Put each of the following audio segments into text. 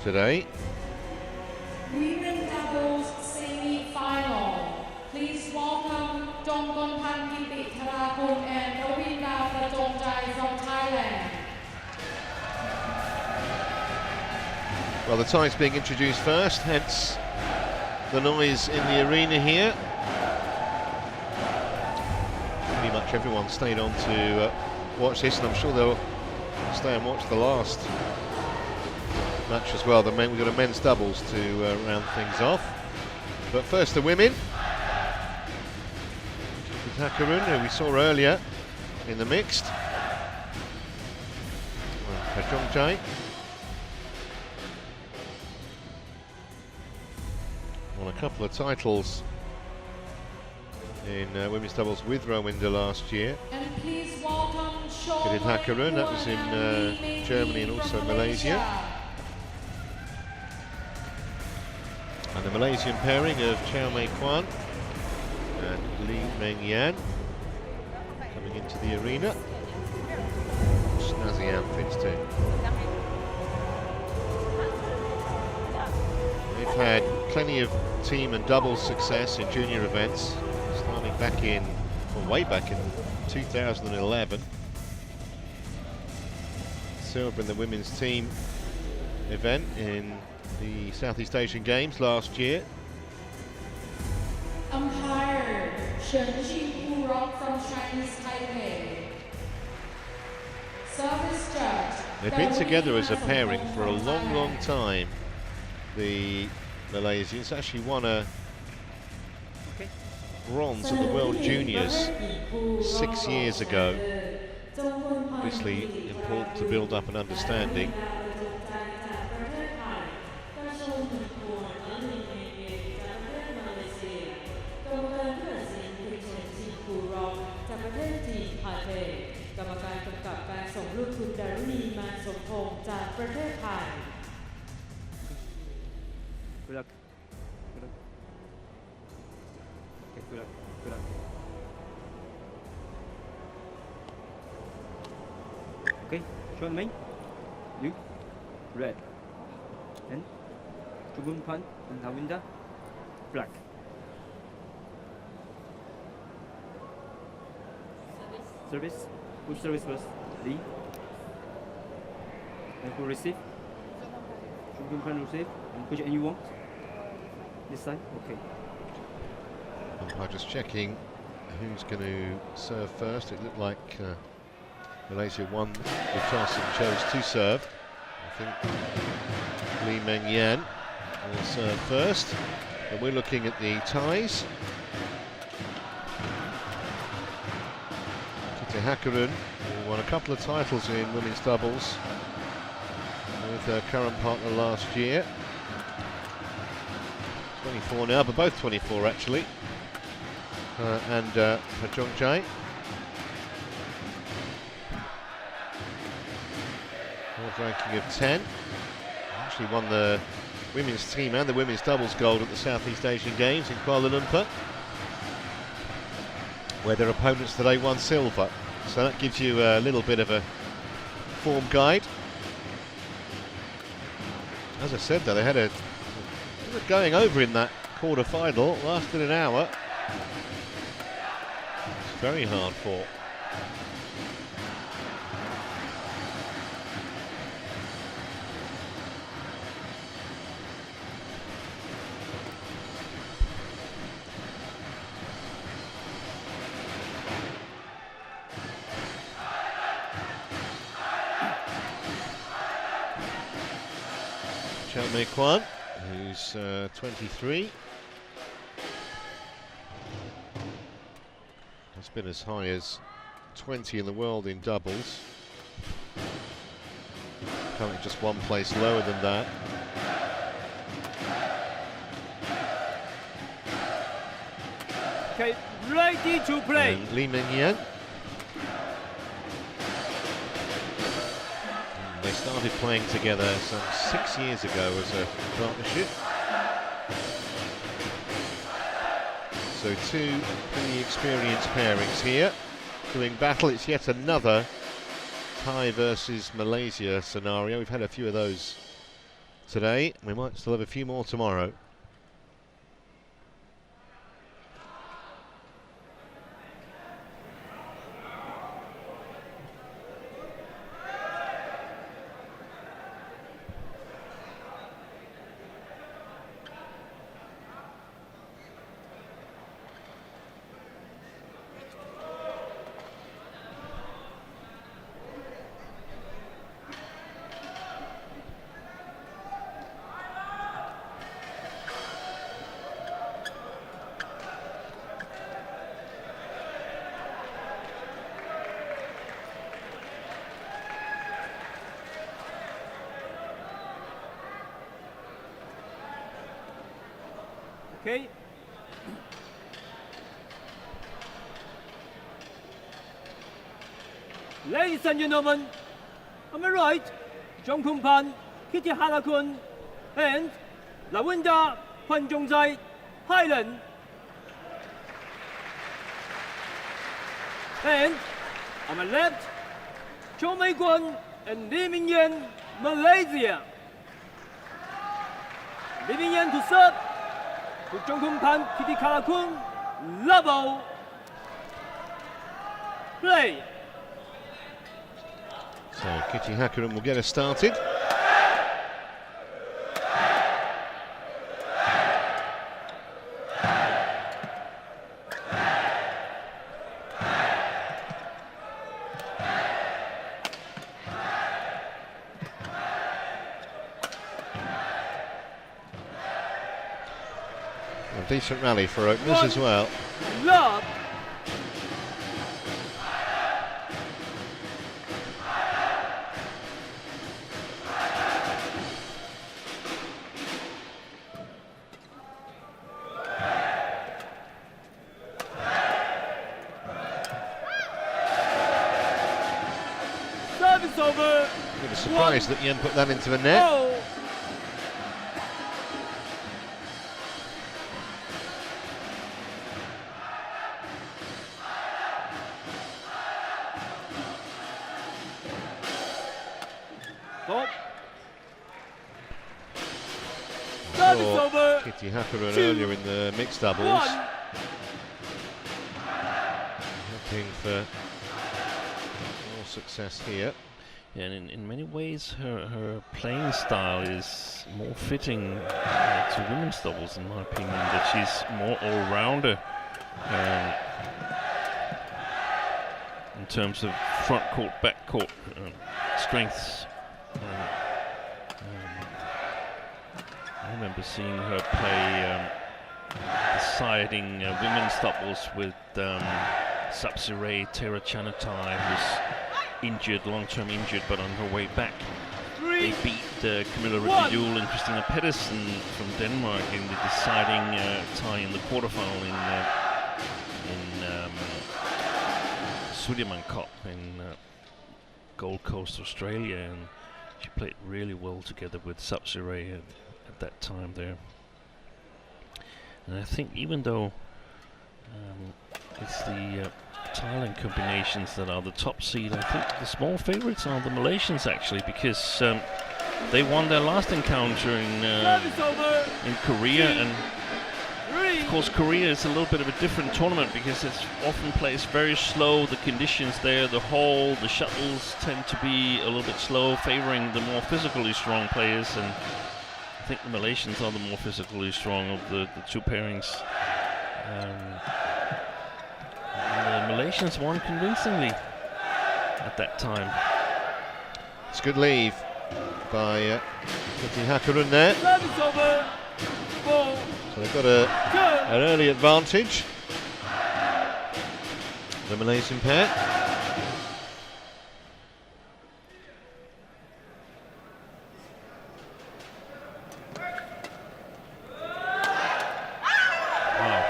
today. Women doubles semi-final. Please welcome KITITHARAKUL and PRAJONGJAI from Thailand. Well, the tie's being introduced first, hence the noise in the arena here. Pretty much everyone stayed on to watch this, and I'm sure they'll stay and watch the last match as well. We've got a men's doubles to round things off. But first the women. KITITHARAKUL, who we saw earlier in the mixed. PRAJONGJAI. Won a couple of titles in women's doubles with Rowinda last year. And please welcome KITITHARAKUL, that was in Germany and also Malaysia. And the Malaysian pairing of CHOW and Lee Meng Yan coming into the arena. Snazzy outfits too. They've had plenty of team and doubles success in junior events, starting back in, well, way back in 2011. Silver in the women's team event in the Southeast Asian Games last year. Umpire Chen Xingpu from Chinese Taipei. Service judge. They've been together as a pairing for a long time. The Malaysians actually won a bronze at the World Juniors 6 years ago. Obviously important to build up an understanding. Good luck. Good luck. Okay, good luck. Good luck. Okay, show me. You. Red. And Chubun Pan and Rowinda. Black. Service. Who service first? Lee. And who receive? Chubun Pan receive. And which end you want? This side? Okay. Umpire just checking who's going to serve first. It looked like Malaysia won the toss and chose to serve. I think Lee Meng Yan will serve first. But we're looking at the ties. KITITHARAKUL, who won a couple of titles in women's doubles with her current partner last year. 24 now, but both 24 actually. And PRAJONGJAI. World ranking of 10. Actually won the women's team and the women's doubles gold at the Southeast Asian Games in Kuala Lumpur, where their opponents today won silver. So that gives you a little bit of a form guide. As I said though, they had a going over in that quarter-final, lasted an hour. It's very hard fought. CHOW, who's 23. Has been as high as 20 in the world in doubles. Currently just one place lower than that. Okay, ready to play. And Lee Meng Yan. They started playing together some 6 years ago as a partnership. So two pretty experienced pairings here doing battle. It's yet another Thai versus Malaysia scenario. We've had a few of those today. We might still have a few more tomorrow. Okay. Ladies and gentlemen, on my right, Jongkumpan, KITITHARAKUL, and Lavenda PRAJONGJAI, Thailand. And on my left, CHOW and Lee Mingyan, Malaysia. Lee Mingyan to serve. To Jongkumpan, KITITHARAKUL, level. Play. So KITITHARAKUL will get us started. A decent rally for openers as well. Love. Service over. Bit of surprise that Yen put that into the net. Oh. KITITHARAKUL earlier in the mixed doubles. Hoping for more success here. Yeah, and in many ways her playing style is more fitting to women's doubles, in my opinion, that she's more all-rounder in terms of front court, back court strengths. I remember seeing her play deciding women's doubles with Sapsiree Terachanatai, who's injured, long-term injured, but on her way back. They beat Camilla Rediul and Christina Pedersen from Denmark in the deciding tie in the quarterfinal in Sudirman Cup in Gold Coast, Australia, and she played really well together with Sapsiree at that time there. And I think even though it's the Thailand combinations that are the top seed, I think the small favorites are the Malaysians, actually, because they won their last encounter in Korea, and of course Korea is a little bit of a different tournament because it's often plays very slow. The conditions there, the hole, the shuttles tend to be a little bit slow, favoring the more physically strong players, and I think the Malaysians are the more physically strong of the two pairings. The Malaysians won convincingly at that time. It's a good leave by KITITHARAKUL there. So they've got an early advantage, the Malaysian pair. Wow,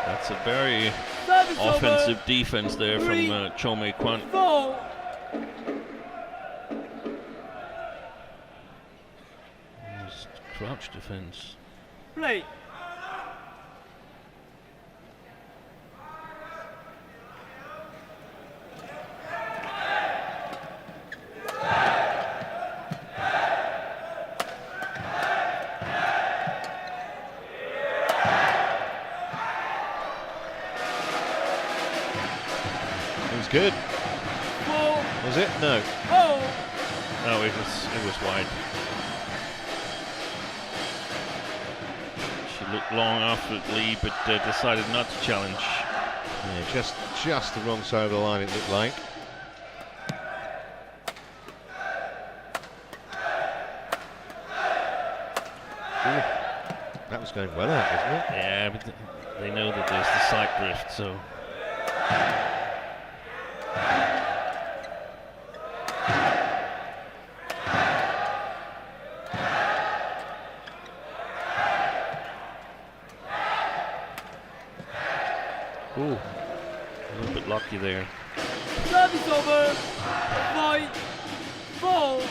that's a very offensive defense there from Chow Mei Kwan. Crouch defense. Play. good. Was it? No. No, it was wide. She looked long after it, Lee, but decided not to challenge. Yeah, just the wrong side of the line, it looked like. Ooh, that was going well out, wasn't it? Yeah, but they know that there's the side drift, so. Ooh, a little bit lucky there. Service over. 5-4.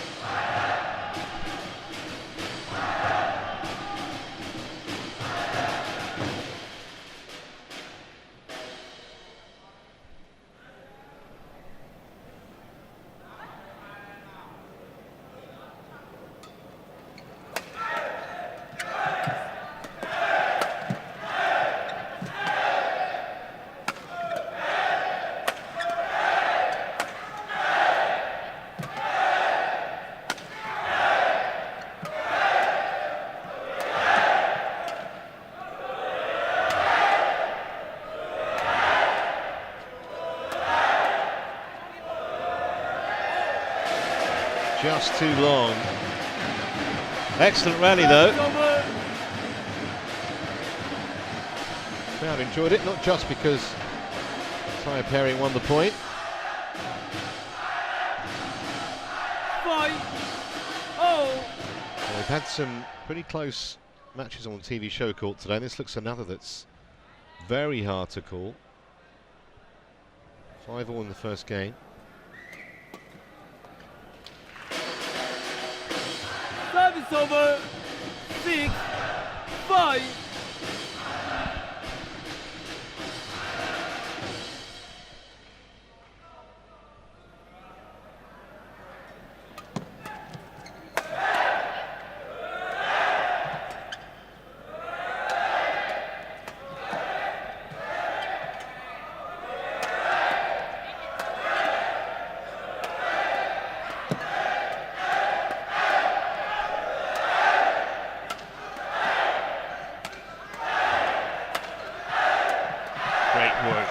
Just too long. Excellent rally though. Crowd enjoyed it, not just because Taya Perry won the point. 5-0. We've had some pretty close matches on TV show court today. This looks another that's very hard to call. 5-all in the first game. Service over. 6-5.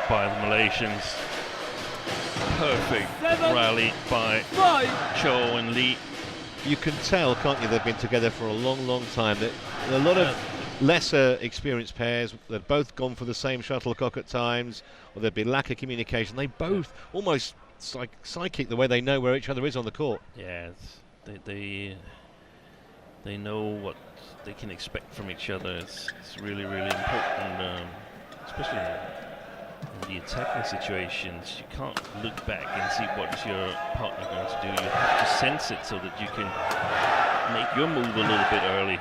By the Malaysians. Perfect rally by CHOW and Lee. You can tell, can't you, they've been together for a long, long time. That a lot of lesser experienced pairs, they've both gone for the same shuttlecock at times, or there'd be lack of communication. They both almost psychic the way they know where each other is on the court. Yeah, they know what they can expect from each other. It's really, really important, especially in the attacking situations. You can't look back and see what your partner going to do. You have to sense it so that you can make your move a little bit early.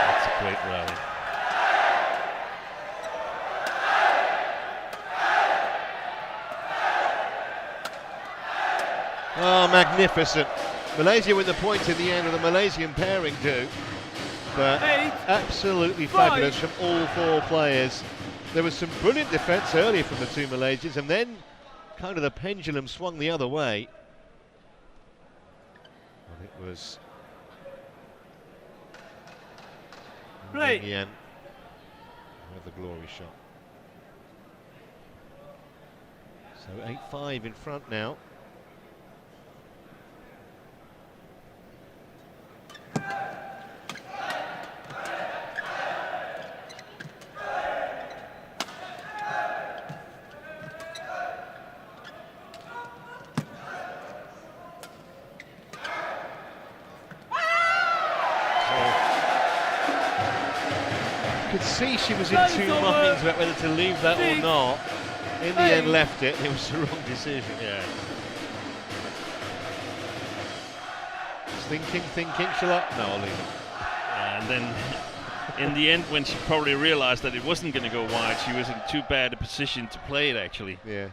That's a great rally. Oh, magnificent. Malaysia with the point in the end, of the Malaysian pairing do. But absolutely fabulous from all four players. There was some brilliant defence earlier from the two Malaysians, and then kind of the pendulum swung the other way. And it was Yan with the glory shot. So 8-5 in front now. Could see she was in two minds about whether to leave that or not. In the end, left it. It was the wrong decision. Yeah. Thinking, shall I? No, I'll leave it. And then, in the end, when she probably realized that it wasn't going to go wide, she was in too bad a position to play it, actually. Yeah.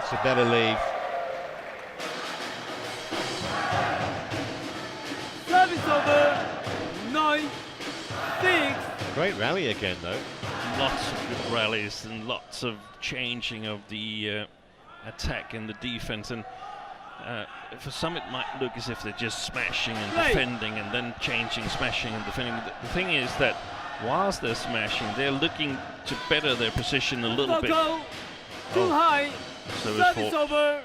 That's a better leave. Service over. 9-6. Great rally again, though. Lots of good rallies and lots of changing of the attack and the defense. And for some, it might look as if they're just smashing and defending and then changing, smashing and defending. The thing is that whilst they're smashing, they're looking to better their position a little bit. Too high. So Service over.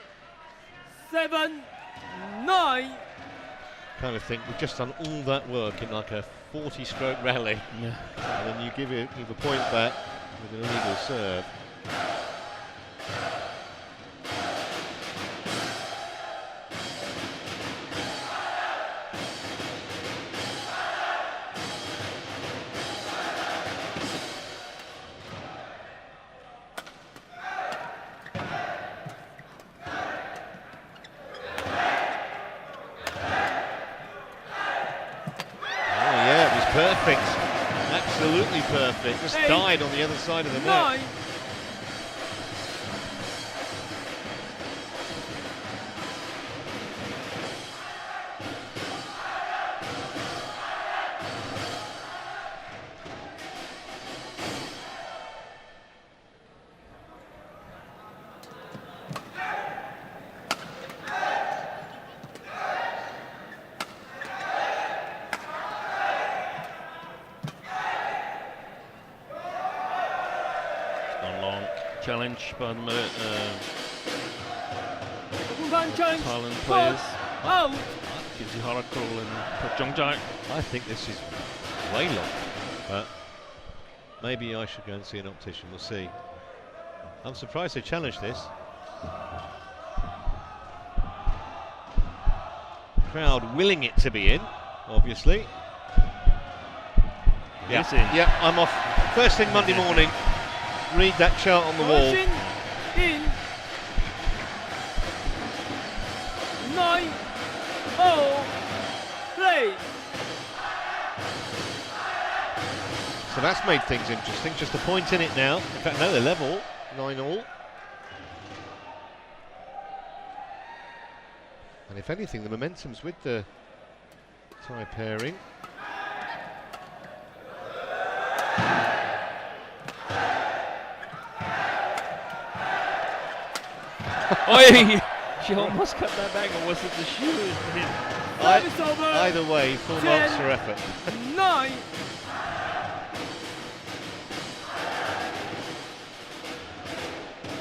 7-9. Kind of think we've just done all that work in like a 40-stroke rally, yeah. and then you give a point back with an illegal serve. Perfect, absolutely perfect. Just died on the other side of the net. Challenge by the Thailand players. KITITHARAKUL and PRAJONGJAI. I think this is way long, but maybe I should go and see an optician. We'll see. I'm surprised they challenged this. Crowd willing it to be in, obviously. Yeah, yeah, I'm off. First thing Monday morning. Read that chart on the wall. In 9-0 play. So that's made things interesting. Just a point in it now. In fact, no, they're level. 9-all. And if anything, the momentum's with the Thai pairing. Oi! She almost cut that back, or was it the shoe? Either way, full marks for effort. 9.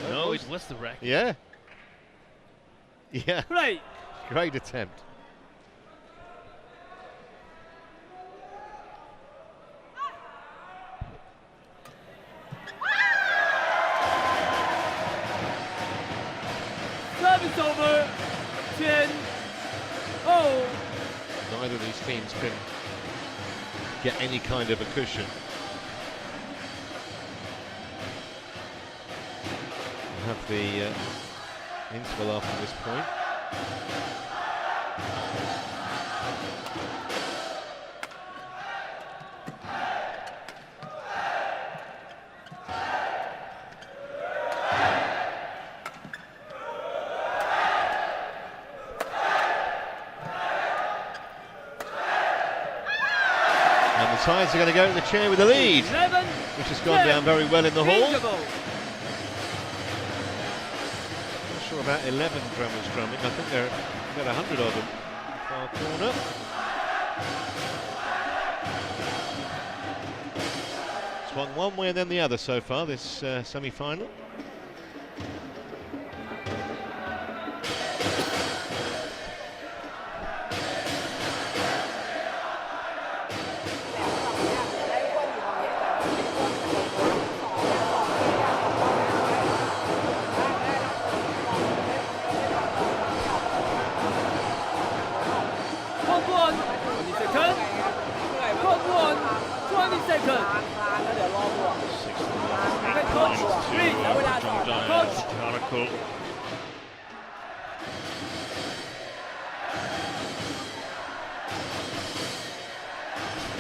No, it was the racket. Yeah. Yeah. Play. Great attempt. Service over. 10-0. Neither of these teams can get any kind of a cushion. We'll have the interval after this point. Thais are going to go to the chair with the lead, which has gone down very well in the hall. Not sure about 11 drummers drumming. I think there are about 100 of them. Far corner. Swung one way and then the other so far, this semi-final.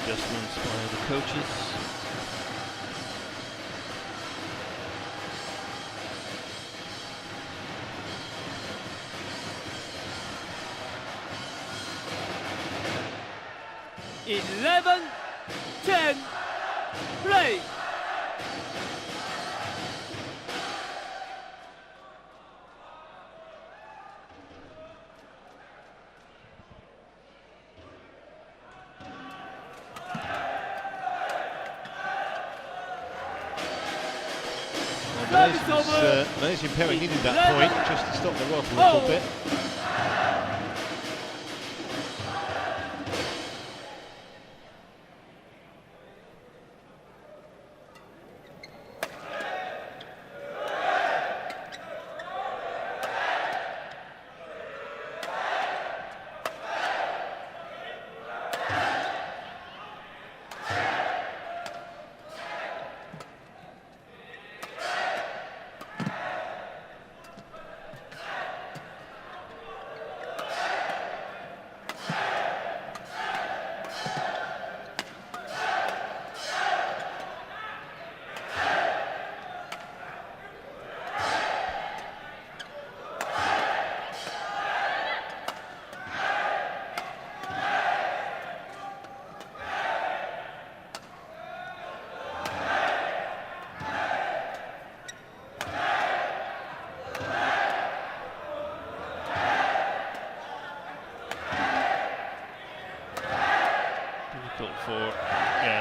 Adjustments by the coaches. 11, 10, play. Malaysian pairing needed that point just to stop the rod a little bit.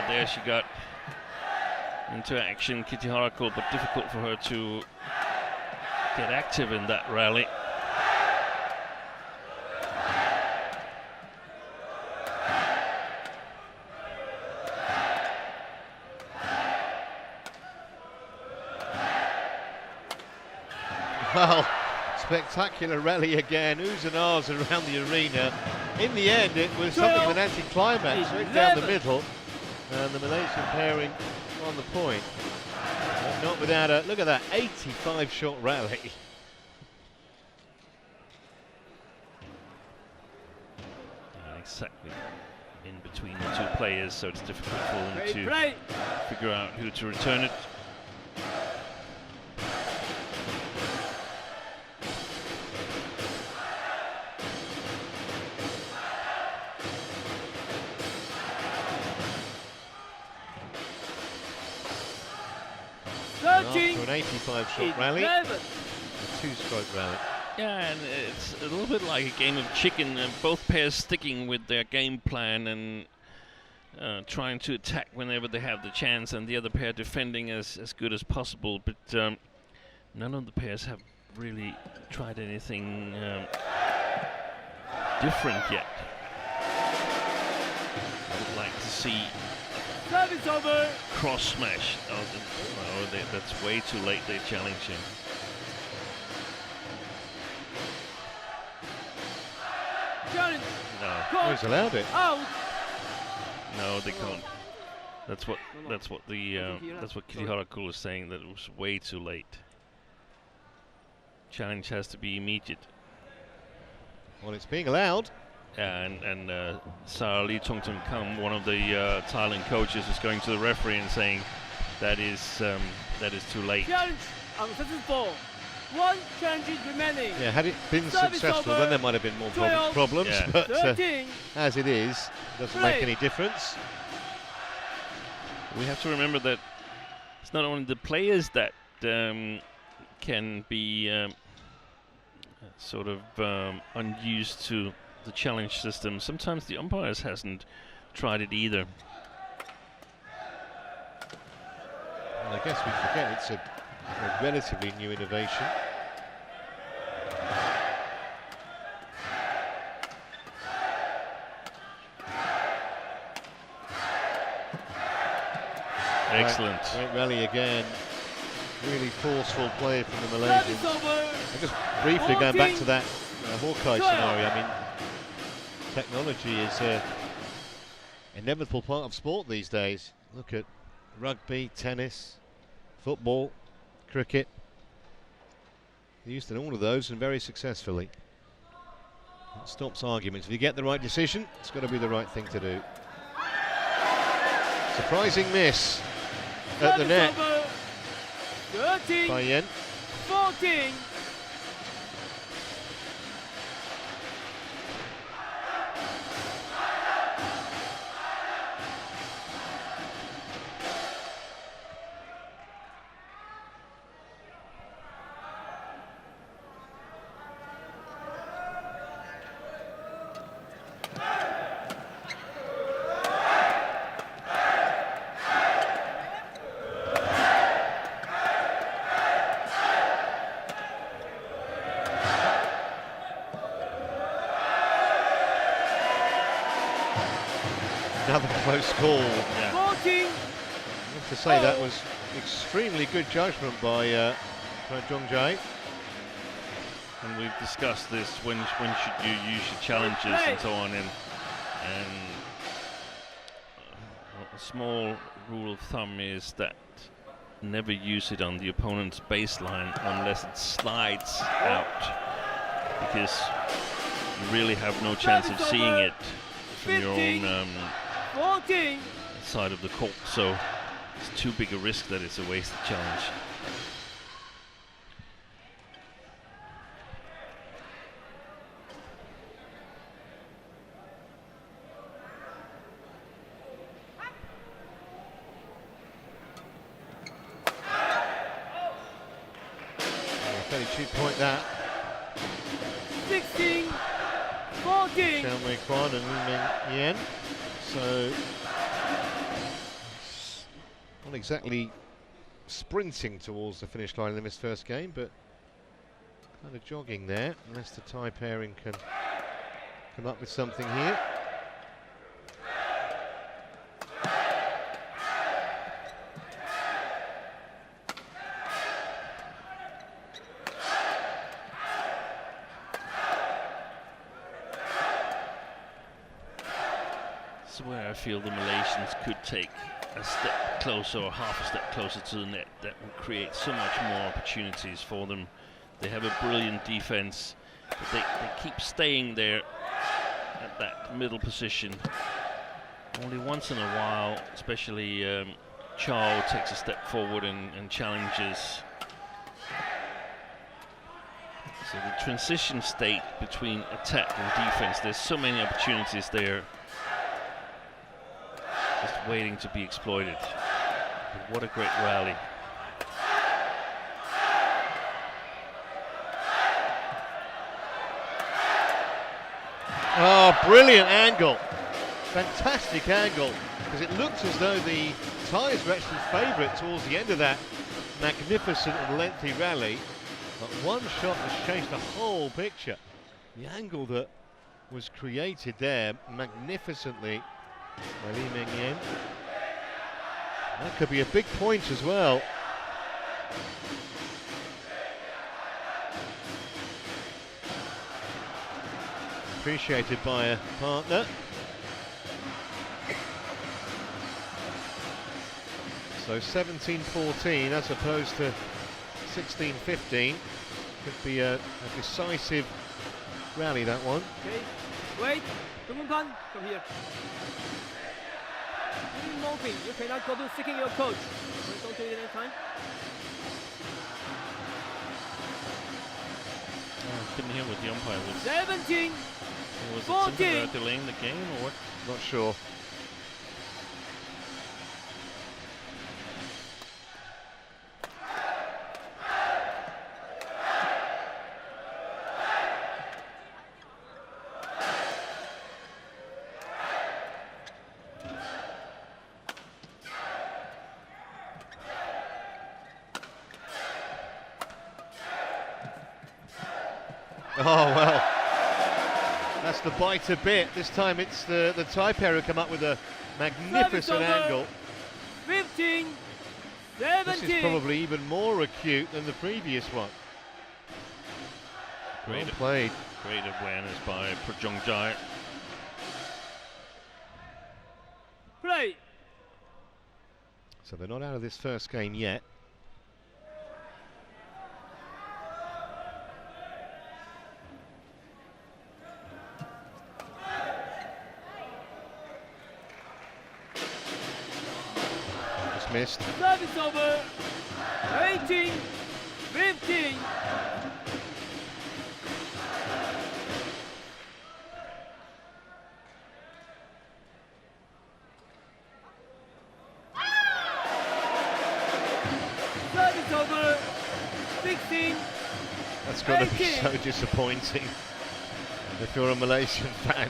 There she got into action, KITITHARAKUL, but difficult for her to get active in that rally. Well, spectacular rally again, oohs and ahs around the arena. In the end, it was something of an anti-climax, right down the middle. And the Malaysian pairing on the point. But not without a, look at that, 85 shot rally. Exactly in between the two players, so it's difficult for them to figure out who to return it. After an 85 shot rally, a 2-stroke rally. Yeah, and it's a little bit like a game of chicken, both pairs sticking with their game plan and trying to attack whenever they have the chance, and the other pair defending as good as possible, but none of the pairs have really tried anything different yet. I would like to see Service over. Cross smash. Oh, that's way too late. They challenge him. Challenge. No, he's allowed it. Out. No, they can't. That's what KITITHARAKUL is saying, that it was way too late. Challenge has to be immediate. Well, it's being allowed. And Sarah Lee Tong Tum Kam, one of the Thailand coaches, is going to the referee and saying that is too late. Challenge unsuccessful. 1 challenge remaining. Yeah, had it been successful, then there might have been more problems. Yeah. But as it is, it doesn't make any difference. We have to remember that it's not only the players that can be sort of unused to the challenge system. Sometimes the umpires hasn't tried it either. And I guess we forget it's a relatively new innovation. Excellent. Great rally again. Really forceful play from the Malaysians. And just briefly going back to that Hawkeye scenario, I mean, technology is an inevitable part of sport these days. Look at rugby, tennis, football, cricket. They used in all of those and very successfully. It stops arguments. If you get the right decision, it's got to be the right thing to do. Surprising miss at the net 13, by Yen. 14. Another close call. Yeah. 14. I have to say that was extremely good judgment by PRAJONGJAI. And we've discussed this, when should you use your challenges and so on, and a small rule of thumb is that never use it on the opponent's baseline unless it slides out, because you really have no chance of seeing it from your own 14. side of the court, so it's too big a risk that it's a wasted challenge. Fairly cheap point that. 16. 14. Xiao Mei Quan and Li Meng Yan. So not exactly sprinting towards the finish line in this first game, but kind of jogging there, unless the Thai pairing can come up with something here. This is where I feel the Malaysians could take a step closer or half a step closer to the net. That would create so much more opportunities for them. They have a brilliant defense, but they keep staying there at that middle position. Only once in a while, especially Chow takes a step forward and challenges. So the transition state between attack and defense, there's so many opportunities there, just waiting to be exploited. But what a great rally. Oh, brilliant angle. Fantastic angle, because it looked as though the Thais were actually favourite towards the end of that magnificent and lengthy rally. But one shot has changed the whole picture. The angle that was created there magnificently by Li Meng Yan. That could be a big point as well. Appreciated by a partner. So 17-14 as opposed to 16-15. Could be a decisive rally, that one. Okay, wait. Come here. Keep moving. You cannot go to seeking your coach. Don't do it any time. Couldn't hear what the umpire was. 17. Was it 14. something about delaying the game or what? Not sure. Oh, well, that's the bite a bit. This time it's the Thai pair who come up with a magnificent angle. 15, 17. This is probably even more acute than the previous one. Well played. Great awareness by PRAJONGJAI. Play. So they're not out of this first game yet. Missed. Service over. 18, 15. Service over. 16. That's got to be 18. so disappointing if you're a Malaysian fan.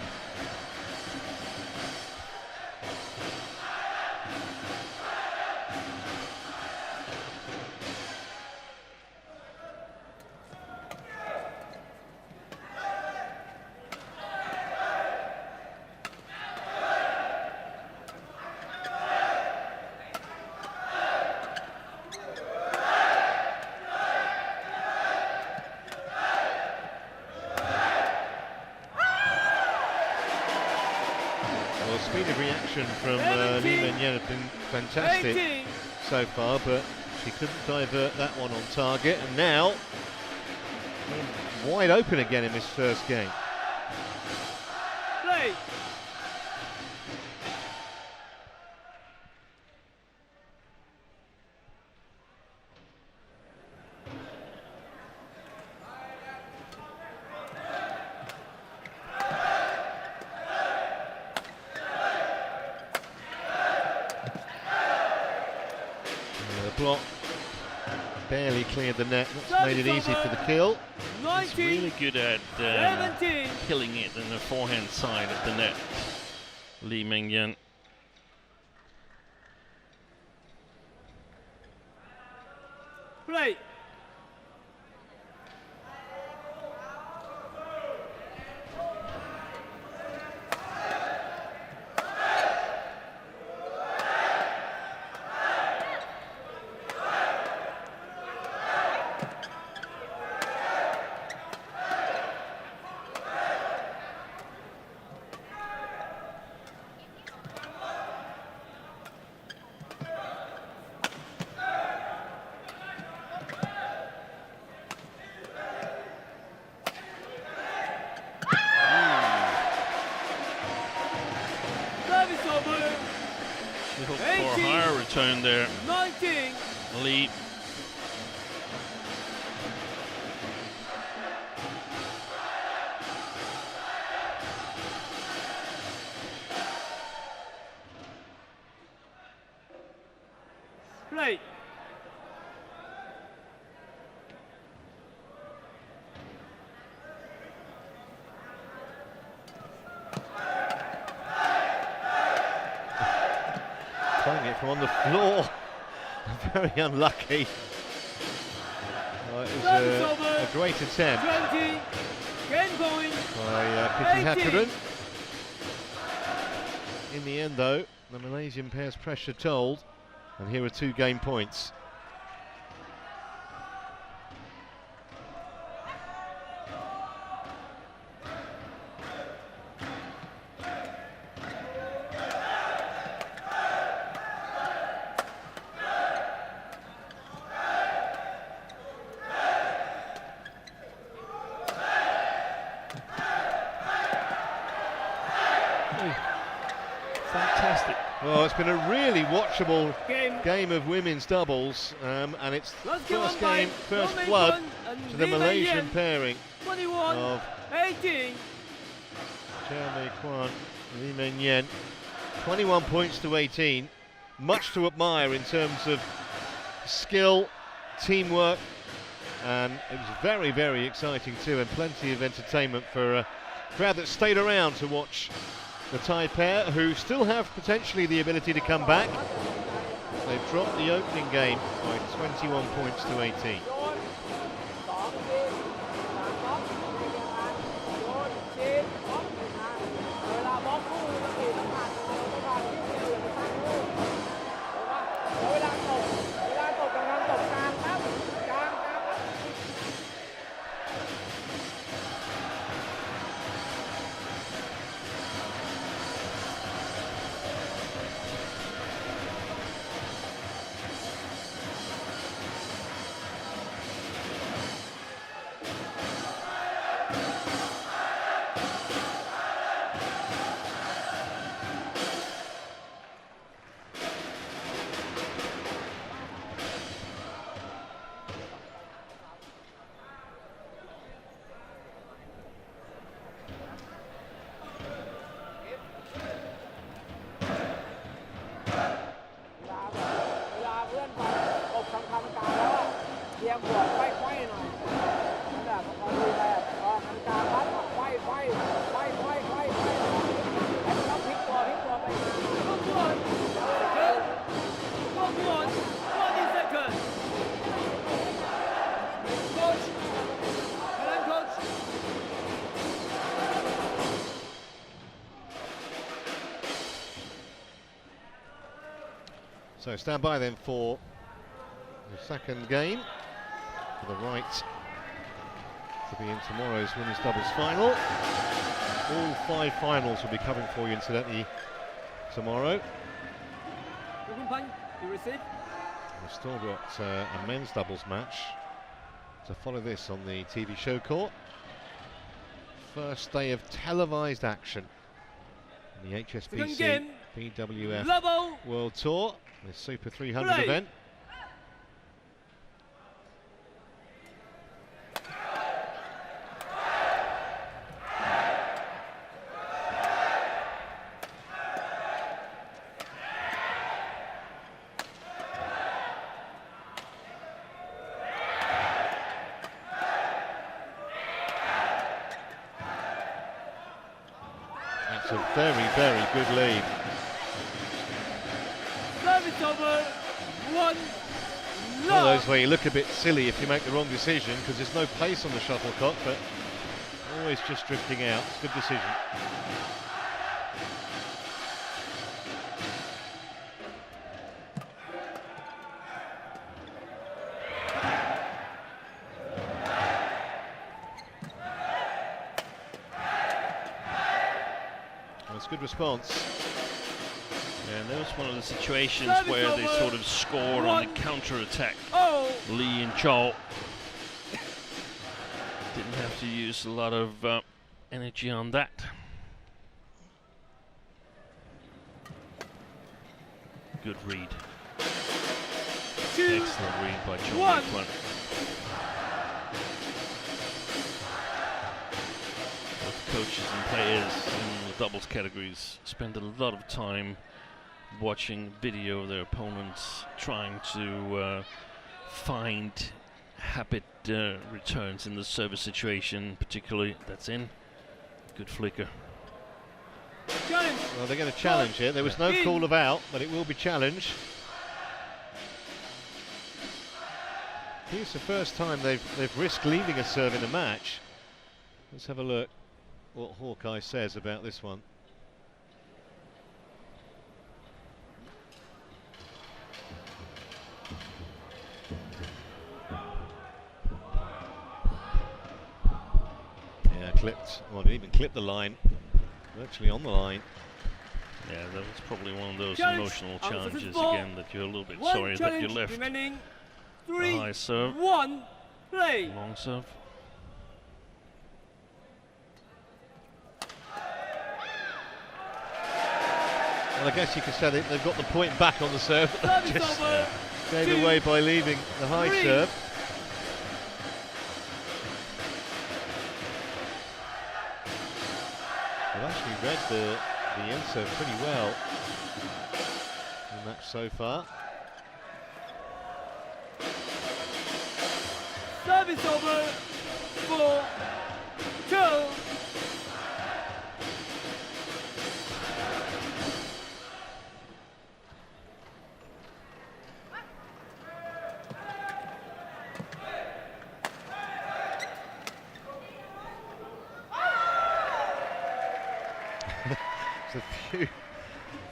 Well, speed of reaction from Lee Meng-yen has been fantastic so far, but she couldn't divert that one on target, and now wide open again in this first game. Play. The block barely cleared the net. That's made it easy for the kill. He's really good at killing it in the forehand side of the net, Lee Meng-yen. Play. We hope for a higher return there. 19. Lee. Play. Playing it from on the floor. Very unlucky. It was a great attempt 20. Game point. by KITITHARAKUL. In the end, though, the Malaysian pair's pressure told, and here are 2 game points. Fantastic. Well, it's been a really watchable game of women's doubles, and it's first blood to the Malaysian pairing 21. of 18. Chow Kwan, Lee Meng-yen. 21 points to 18. Much to admire in terms of skill, teamwork, and it was very, very exciting too, and plenty of entertainment for a crowd that stayed around to watch the Thai pair, who still have potentially the ability to come back. They've dropped the opening game by 21 points to 18. So stand by then for the second game, for the right to be in tomorrow's women's doubles final. All 5 finals will be coming for you, incidentally, tomorrow. You receive. We've still got a men's doubles match to follow this on the TV show court. First day of televised action in the HSBC BWF World Tour, the Super 300 event. That's a very, very good lead. Service over. 1 One of those where you look a bit silly if you make the wrong decision because there's no pace on the shuttlecock, but always just drifting out. It's a good decision. That's a good response. And that was one of the situations where they sort of scored on the counter-attack. Lee and CHOW didn't have to use a lot of energy on that. Good read. Excellent read by CHOW. Both coaches and players in the doubles categories spend a lot of time watching video of their opponents, trying to find habit returns in the service situation, particularly. That's in. Good flicker. Well, they're going to challenge here. There was no call of out, but it will be challenged. I think it's the first time they've risked leaving a serve in a match. Let's have a look what Hawkeye says about this one. Clipped, well, didn't even clip the line, virtually on the line. Yeah, that was probably one of those emotional challenges again that you're a little bit sorry that you left. High serve, long serve. Well, I guess you could say they've got the point back on the serve, but they just gave away by leaving the high serve. I've actually read the end serve pretty well in the match so far. Service over. 4, 2.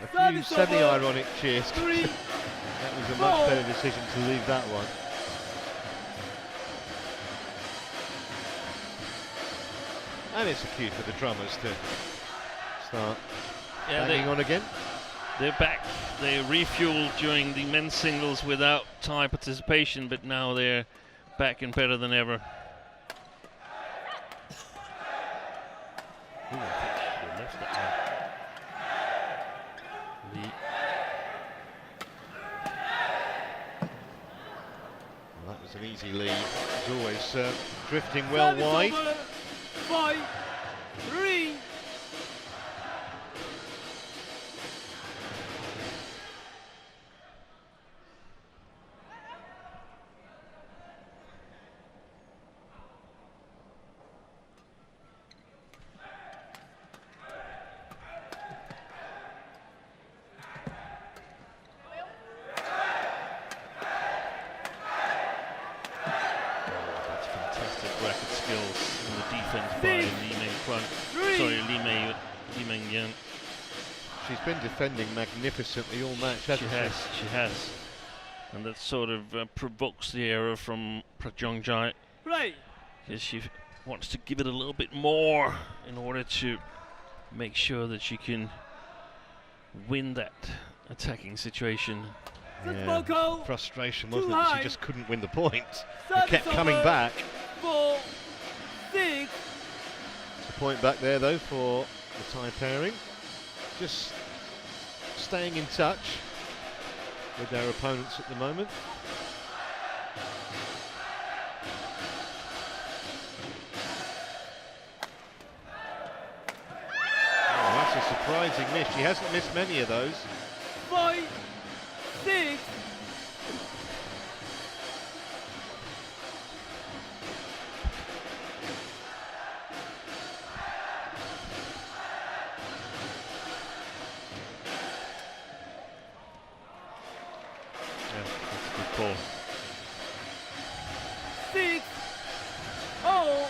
A few semi-ironic cheers. That was a much better decision to leave that one. And it's a cue for the drummers to start banging on again. They're back. They refueled during the men's singles without tie participation, but now they're back and better than ever. Ooh, I think she should have left that one. Well, that was an easy lead. As always, drifting well wide. 5, 3. She's been defending magnificently all match, hasn't she? She has. And that sort of provokes the error from PRAJONGJAI. Right. Because she wants to give it a little bit more in order to make sure that she can win that attacking situation. Yeah, frustration, wasn't it, that she just couldn't win the point. Service It kept coming over. back. 4, 6. It's a point back there, though, for the tie pairing. Just staying in touch with their opponents at the moment. Oh, that's a surprising miss. She hasn't missed many of those. 5, 6. Yeah, that's a good call. 6. Oh.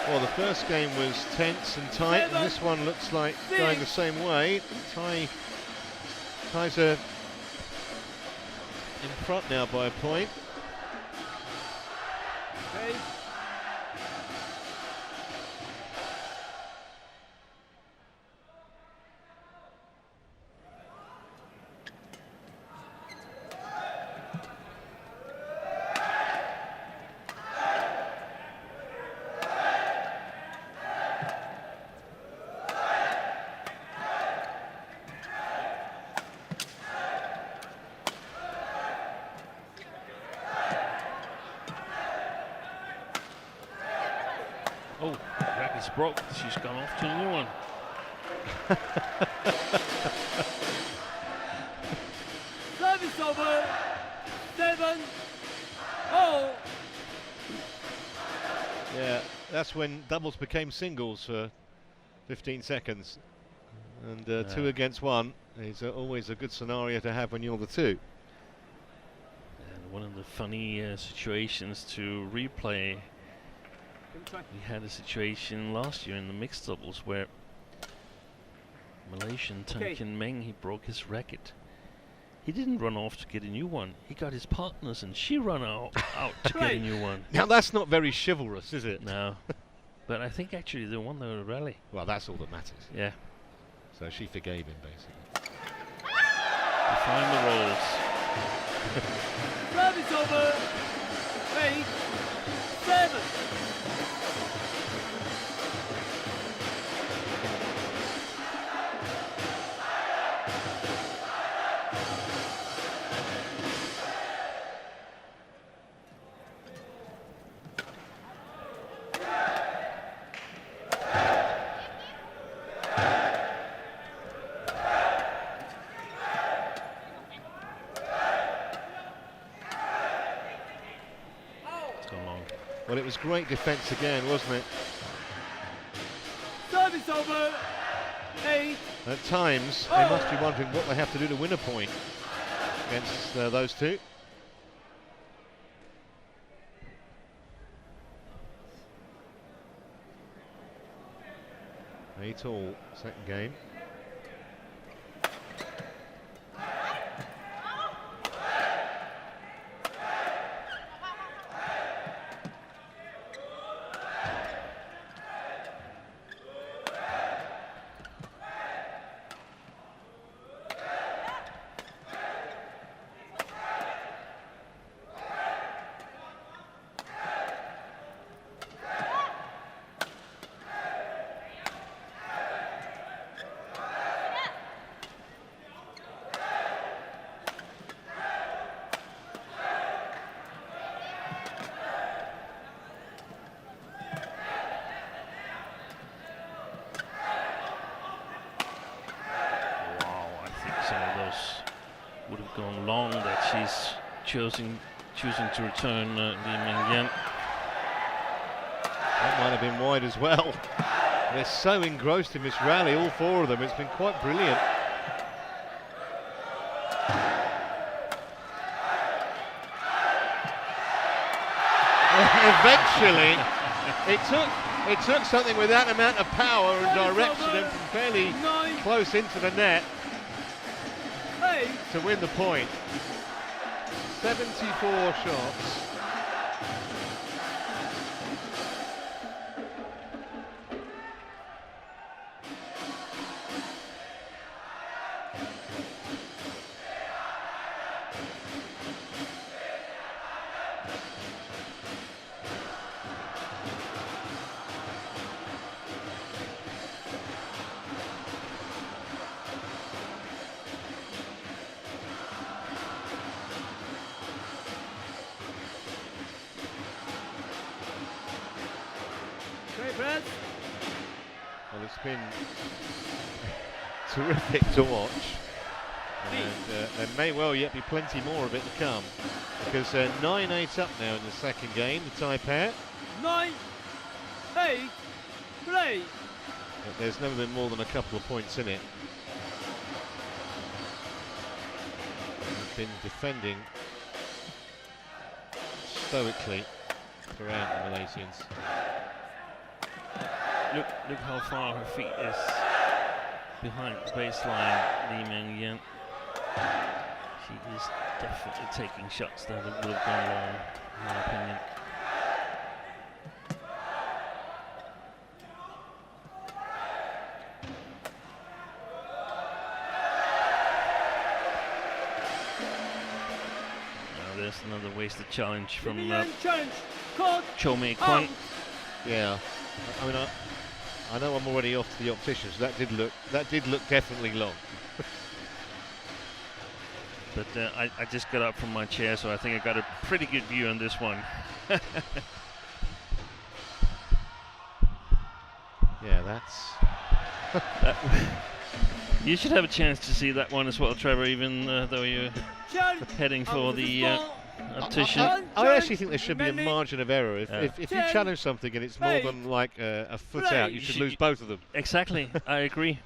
Well, the first game was tense and tight, and this one looks like going the same way. Ties are in front now by a point. Okay. Oh, racket's broke. She's gone off to a new one. Service over. 7. Oh. Yeah, that's when doubles became singles for 15 seconds. And 2 against 1 is always a good scenario to have when you're the 2. And one of the funny situations to replay, we had a situation last year in the mixed doubles where Malaysian Tan Kin Meng, he broke his racket. He didn't run off to get a new one. He got his partners and she ran out to get a new one. Now that's not very chivalrous, is it? No. But I think actually they won the rally. Well, that's all that matters. Yeah. So she forgave him, basically. Define the roles. Service over. 8, 7. Well, it was great defence again, wasn't it? Service over. 8. At times, they must be wondering what they have to do to win a point against those two. 8-all, second game. Would have gone long, that she's choosing to return Li Mingyan. That might have been wide as well. They're so engrossed in this rally, all 4 of them. It's been quite brilliant. Eventually, it took It took something with that amount of power and direction and from fairly close into the net to win the point. 74 shots. Well, it's been terrific to watch, and there may well yet be plenty more of it to come, because 9-8 up now in the second game, the tie pair. 9-8, play. But there's never been more than a couple of points in it. They've been defending stoically throughout the Malaysians. Look how far her feet is behind the baseline, Lee Meng Yan. She is definitely taking shots that would have gone long, in my opinion. Now there's another wasted challenge from Chow Kwan. Yeah, I mean, I know I'm already off to the opticians. That did look definitely long. But I just got up from my chair, so I think I got a pretty good view on this one. Yeah, that's. You should have a chance to see that one as well, Trevor, even though you're heading for the optician. I actually think there should be a margin of error. If you challenge something and it's more than like a foot out, you should lose both of them. Exactly, I agree.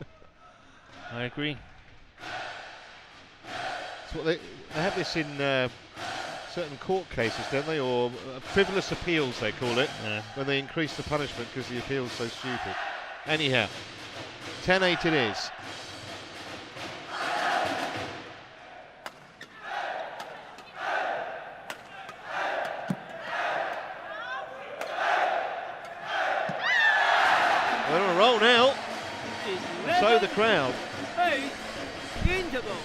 I agree. It's what they have this in certain court cases, don't they? Or frivolous appeals, they call it, when they increase the punishment because the appeal's so stupid. Anyhow, 10-8 it is. We're on a roll now. So the crowd. Interval.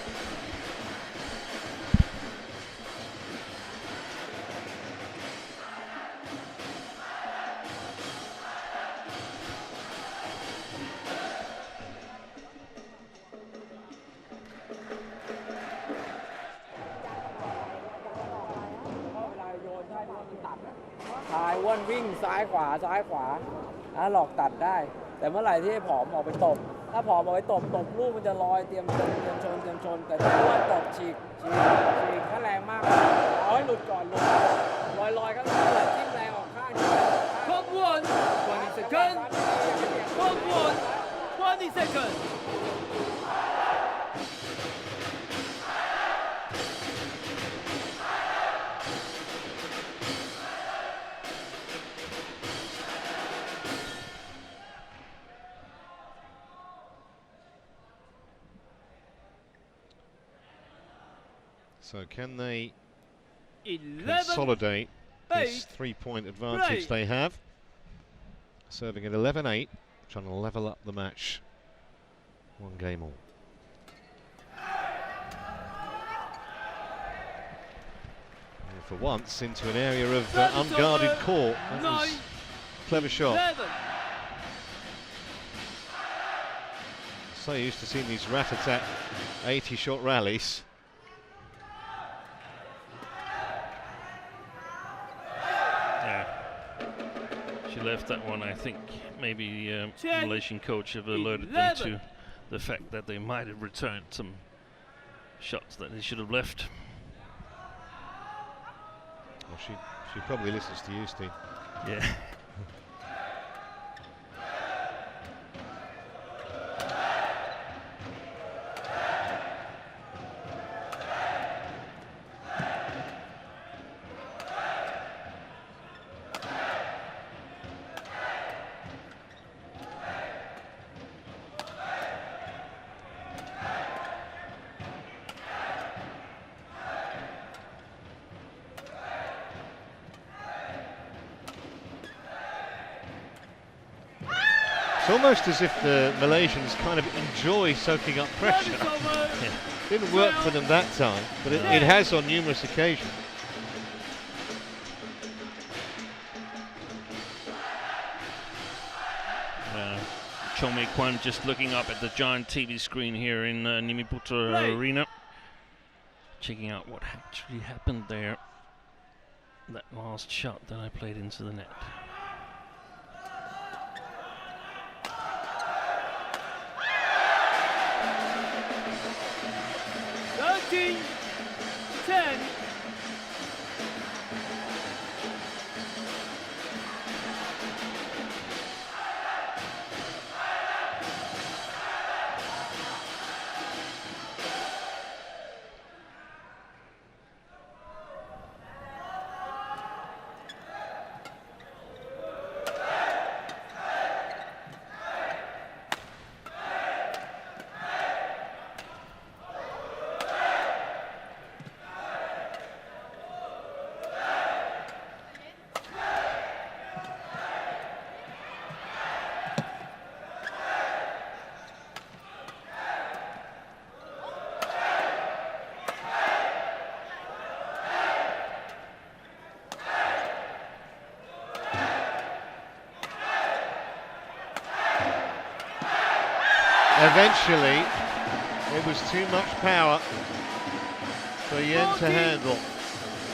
ถ่ายว่อนวิ่งซ้ายขวาหลอกตัดได้ แต่เมื่อไหร่ที่ผอมออกไปตบ ถ้าผอมออกไปตบลูกมันจะลอยเตรียมชนแต่ถ้าอ้วนตบฉีกถ้าแรงมากเอาให้หลุดก่อนลอยก็เลยจิ้มแรงออกข้าง Top 1, 20 seconds. Top 1, 20 seconds. So can they 11, consolidate this 8, 3-point advantage they have? Serving at 11-8, trying to level up the match. One game all. And for once into an area of unguarded court. That was a clever shot. 11. So used to seeing these rat-a-tat 80-shot rallies. She left that one. I think maybe the Malaysian coach have alerted them to the fact that they might have returned some shots that they should have left. Well, she probably listens to you, Steve. Yeah. It's almost as if the Malaysians kind of enjoy soaking up pressure. Yeah. Didn't work for them that time, but it has on numerous occasions. Chow Kwan just looking up at the giant TV screen here in Nimiputra Arena, checking out what actually happened there. That last shot that I played into the net. Eventually, it was too much power for Yen to handle.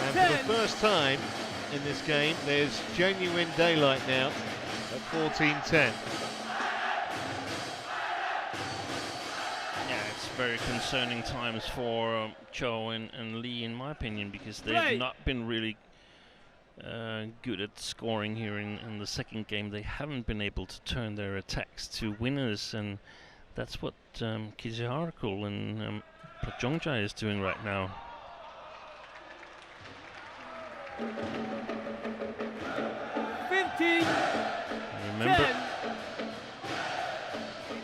And for the first time in this game, there's genuine daylight now at 14-10. Yeah, it's very concerning times for Chow and Lee, in my opinion, because they've not been really good at scoring here in the second game. They haven't been able to turn their attacks to winners, and that's what KITITHARAKul and PRAJONGJAI is doing right now. Remember,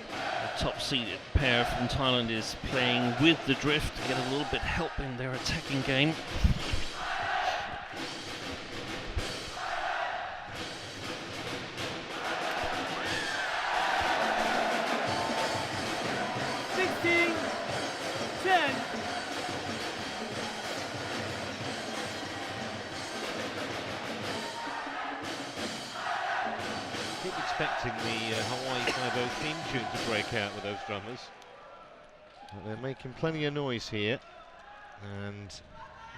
the top-seeded pair from Thailand is playing with the drift to get a little bit help in their attacking game. Keep expecting the Hawaii 5-0 theme tune to break out with those drummers. But they're making plenty of noise here, and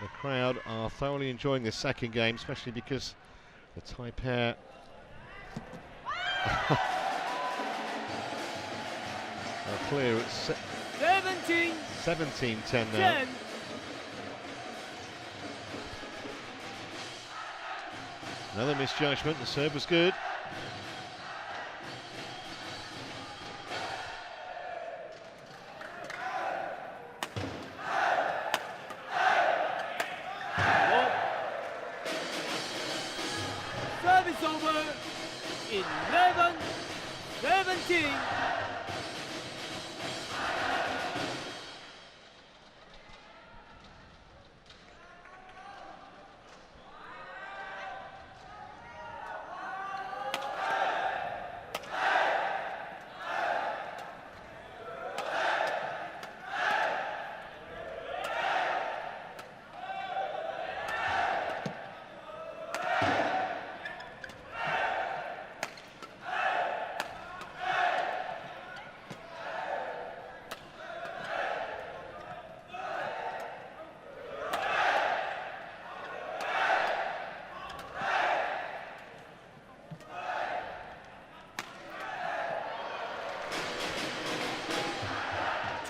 the crowd are thoroughly enjoying this second game, especially because the Thai pair are clear at 17-10 now. Another misjudgment, the serve was good. Service over in 11-17.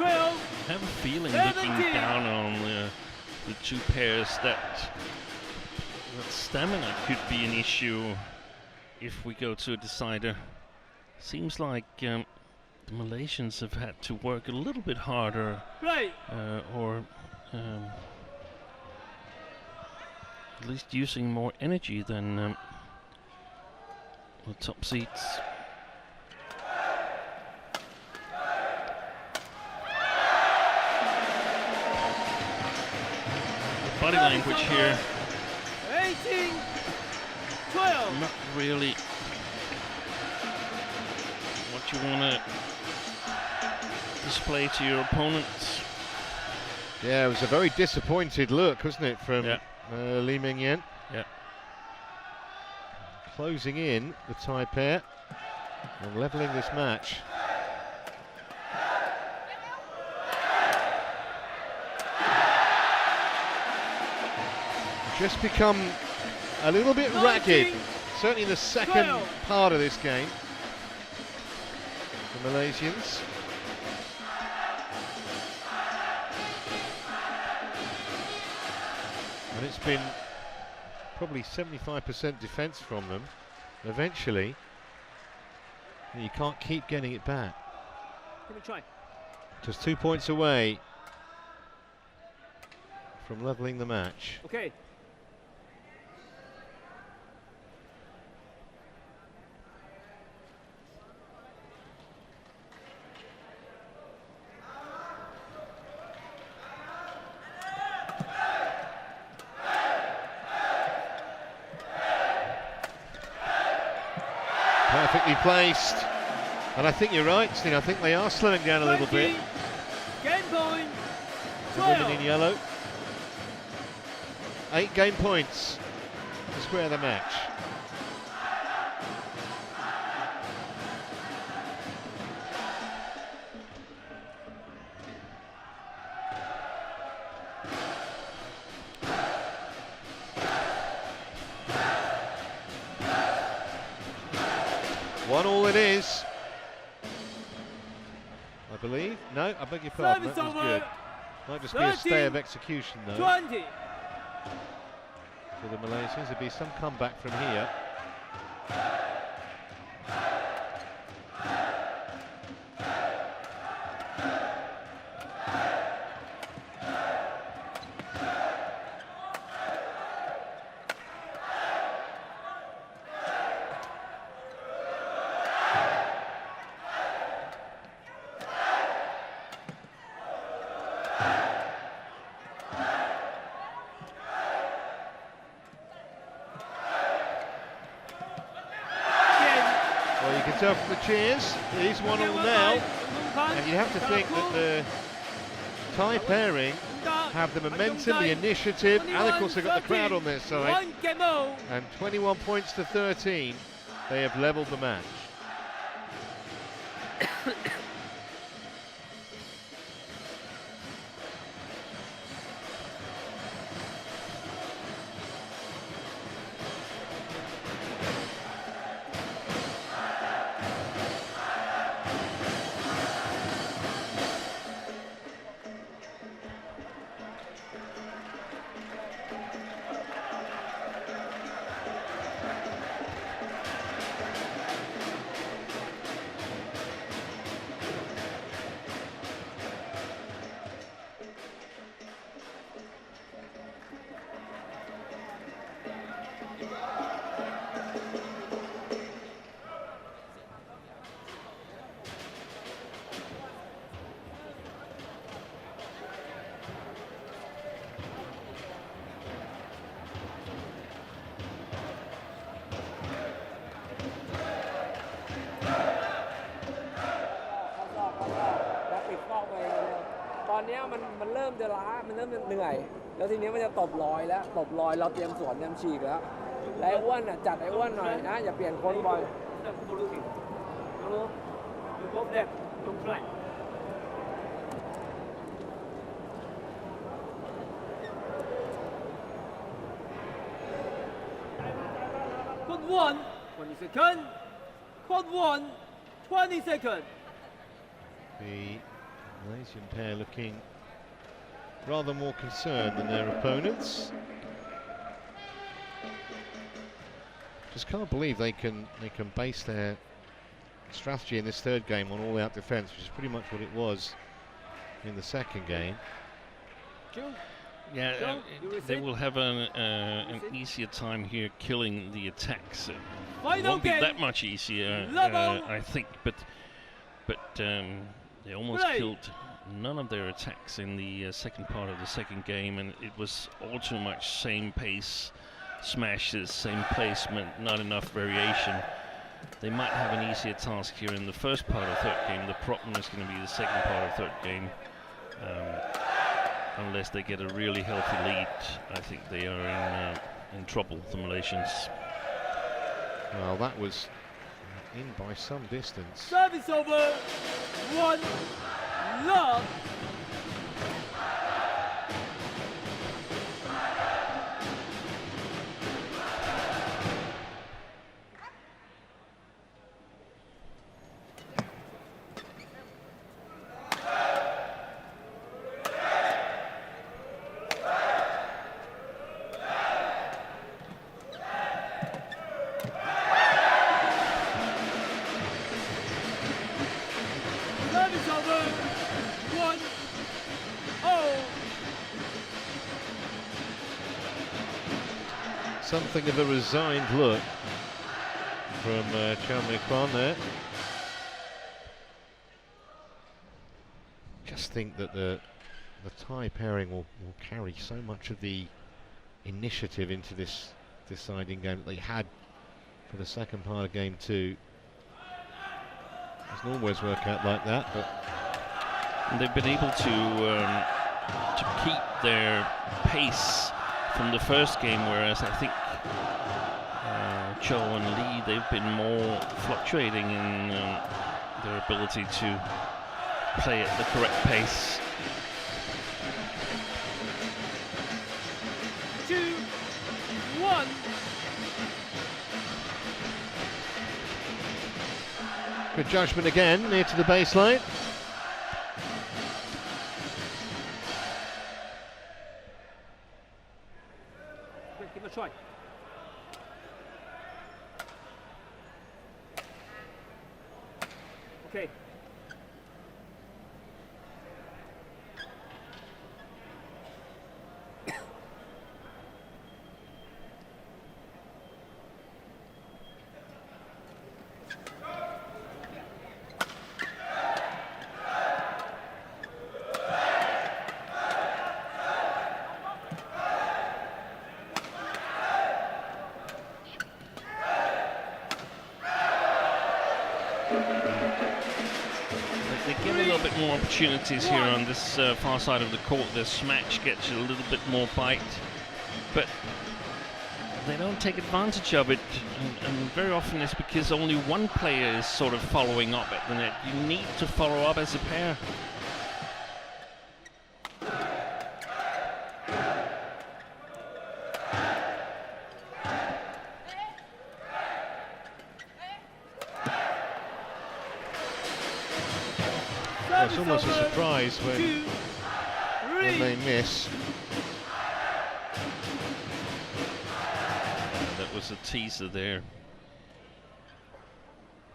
I have a feeling, looking down on the two pairs, that stamina could be an issue if we go to a decider. Seems like the Malaysians have had to work a little bit harder, or at least using more energy than the top seeds. Body language here, 18-12. not really what you want to display to your opponents. Yeah, it was a very disappointed look, wasn't it, from Yeah. Lee Ming-yen. Yeah. Closing in the Thai pair and levelling this match. Just become a little bit ragged, certainly in the second part of this game. The Malaysians. And it's been probably 75% defence from them. Eventually, you can't keep getting it back. Give me a try. Just 2 points away from levelling the match. Okay. Perfectly placed. And I think you're right, Steen. I think they are slowing down a little bit. Game point. The women in yellow. 8 game points to square the match. One all it is, I believe. No, I beg your pardon, that was good. Might just be a stay of execution though. 20. For the Malaysians, there'd be some comeback from here. Well, you can tell from the cheers, it is 1 all now, and you have to think that the Thai pairing have the momentum, the initiative, and of course they've got the crowd on their side. And 21 points to 13, they have levelled the match.ตอนนี้มันเริ่มจะล้ามันเริ่มเหนื่อยแล้วทีนี้มันจะตบลอยแล้วตบลอยเราเตรียมสวนเตรียมฉีกแล้วไอ้อ้วนน่ะจัดไอ้อ้วนหน่อยนะอย่าเปลี่ยนคนบ่อย Code 1, 20 seconds. Code 1, 20 seconds. The Malaysian pair looking rather more concerned than their opponents. Just can't believe they can base their strategy in this third game on all-out defence, which is pretty much what it was in the second game. Yeah, they will have an easier time here killing the attacks. It won't be that much easier, I think, but they almost killed none of their attacks in the second part of the second game, and it was all too much same pace, smashes, same placement, not enough variation. they might have an easier task here in the first part of third game. The problem is going to be the second part of third game. Unless they get a really healthy lead, I think they are in trouble, the Malaysians. Well, that was in by some distance. Service over. 1 love. Something of a resigned look from Chow there. Just think that the Thai pairing will carry so much of the initiative into this deciding game that they had for the second part of game 2. Doesn't always work out like that, but they've been able to keep their pace from the first game, whereas I think Chow and Lee, they've been more fluctuating in their ability to play at the correct pace. 2-1. good judgment again, near to the baseline. Give it a try. Okay. They give a little bit more opportunities here on this far side of the court. Their smash gets a little bit more bite, but they don't take advantage of it, and very often it's because only one player is sort of following up at the net. You need to follow up as a pair. It's almost a surprise when they miss. That was a teaser there.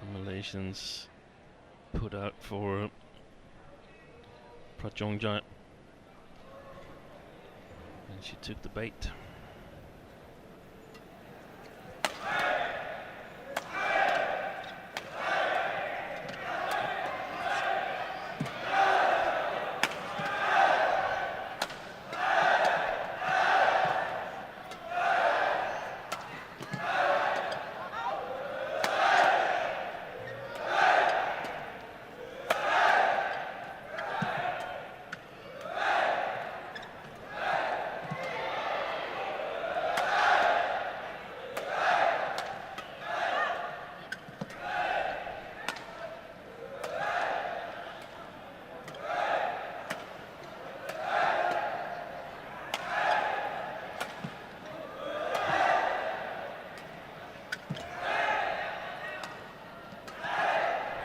The Malaysians put out for PRAJONGJAI, and she took the bait.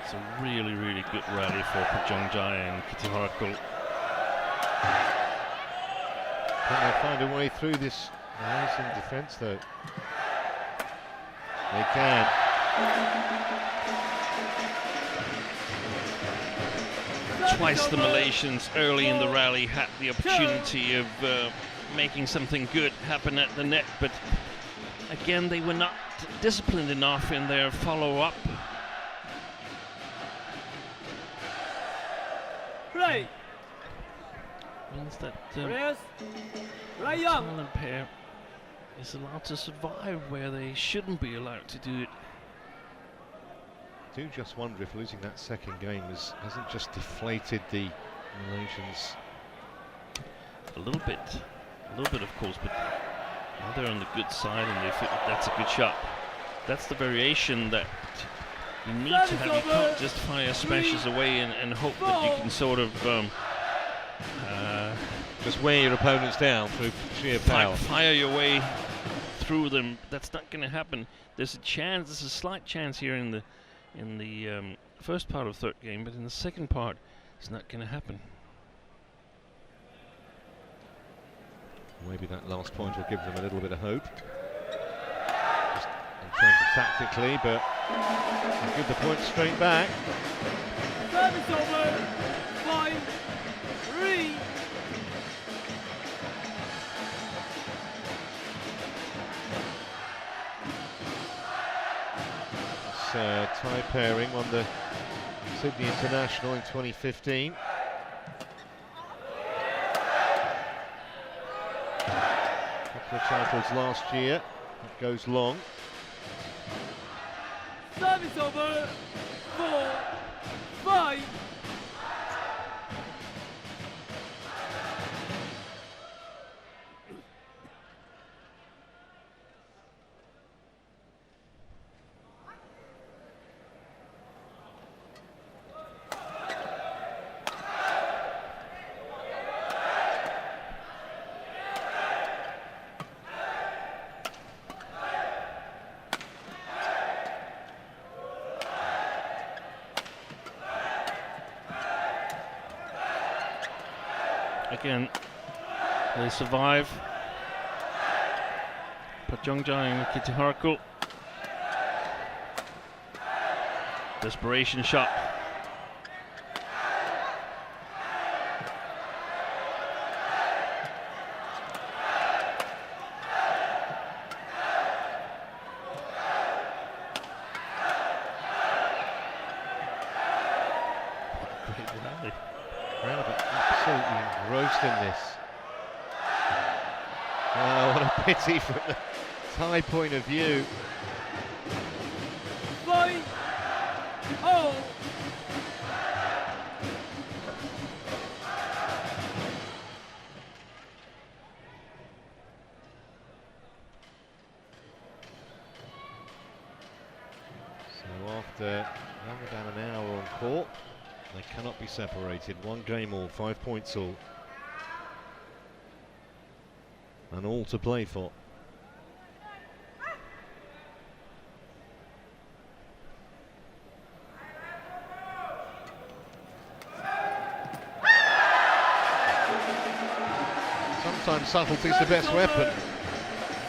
It's a really, really good rally for PRAJONGJAI and KITITHARAKUL. Can they find a way through this Malaysian defence though? They can. Twice the Malaysians early in the rally had the opportunity of making something good happen at the net, but again they were not disciplined enough in their follow-up. Play. Means that Players. Play talent pair is allowed to survive where they shouldn't be allowed to do it. do just wonder if losing that second game hasn't just deflated the Malaysians. A little bit, of course, but now they're on the good side, and they think that's a good shot. That's the variation that you need to have. You can't just fire smashes away and hope that you can sort of Just wear your opponents down through sheer power. fire your way through them. That's not going to happen. There's a chance. There's a slight chance here in the first part of third game, but in the second part, it's not going to happen. Maybe that last point will give them a little bit of hope. Just in terms of tactically, but they'll give the point straight back. Service over. 5-3. Tie pairing won the Sydney International in 2015. Couple of titles last year. It goes long. Service over. 4-5. Again, they survive. PRAJONGJAI and KITITHARAKUL. Desperation shot. Great rally. Crowd are absolutely engrossed in this. Oh, what a pity from the Thai point of view. 5-0. So after around an hour on court, they cannot be separated. One game all, 5 points all. And all to play for. Sometimes subtlety's the best weapon.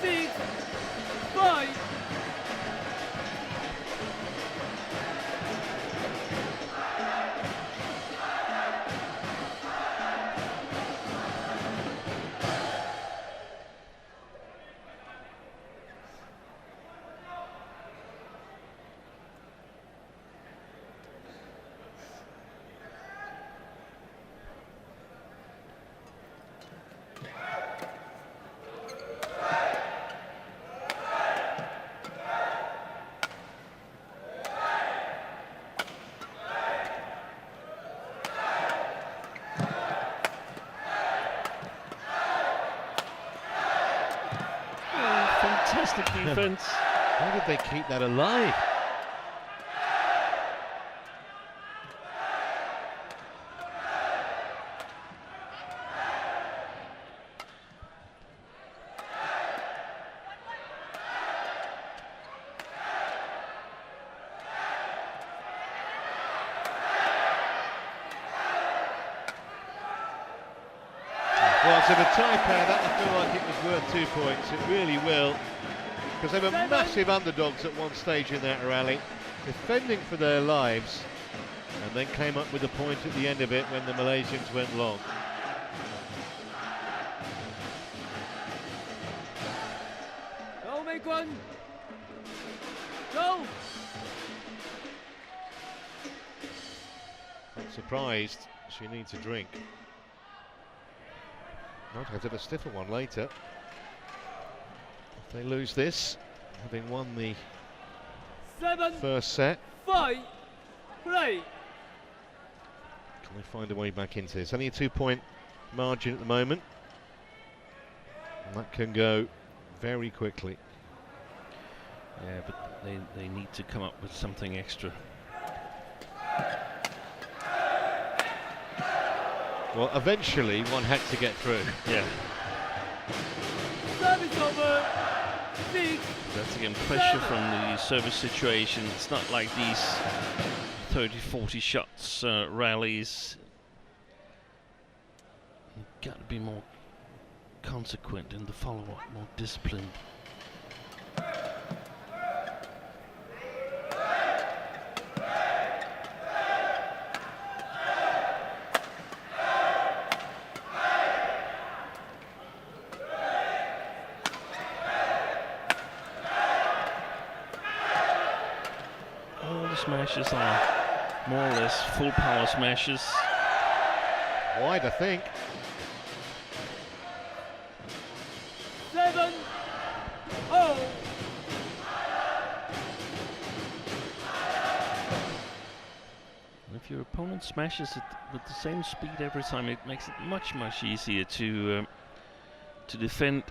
6-5. Fantastic defense. How did they keep that alive? Well, so the tie pair, that I feel like it was worth 2 points. It really will, because they were massive underdogs at one stage in that rally, defending for their lives, and then came up with a point at the end of it when the Malaysians went long. Go, make one. Go. Not surprised, she needs a drink. Might have to have a stiffer one later. If they lose this, having won the 7-5. first set, Fight. Play. Can they find a way back into this? Only a 2-point margin at the moment. And that can go very quickly. Yeah, but they need to come up with something extra. Well, eventually one had to get through. Yeah. Service over. 6. That's again pressure from the service situation. It's not like these 30-40 shots rallies. You've got to be more consequent in the follow-up, more disciplined. Smashes are more or less full power smashes. Wide, I think. 7. Oh. If your opponent smashes it with the same speed every time, it makes it much easier to defend.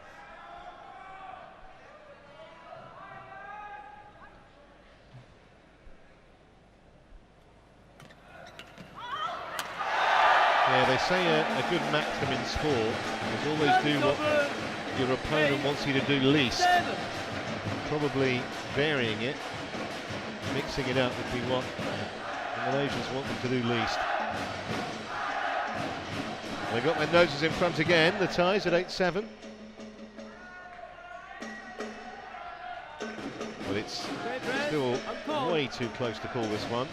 Yeah, they say a good maxim in sport is always do what your opponent wants you to do least. Probably varying it, mixing it up would be what the Malaysians want them to do least. They've got their noses in front again, the ties at 8-7. But it's still way too close to call this one.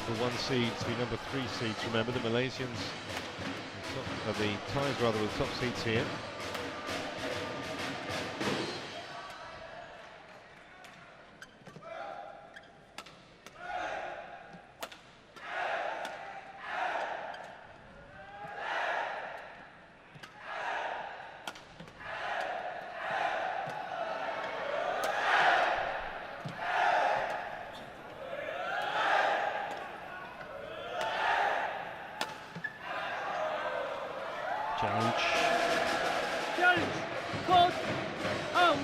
Number 1 seeds to be number 3 seeds. Remember the Malaysians, the ties rather, with top seeds here. Challenge. Caught. Out.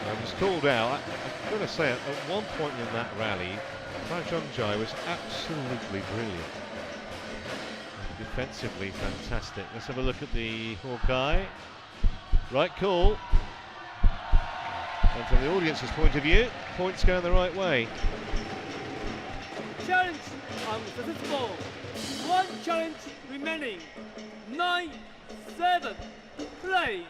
I was called out. I've got to say, at one point in that rally, PRAJONGJAI was absolutely brilliant. Defensively fantastic. Let's have a look at the Hawkeye. Right call. And from the audience's point of view, points going the right way. Challenge unsuccessful. 1 challenge remaining. 9-7. Play.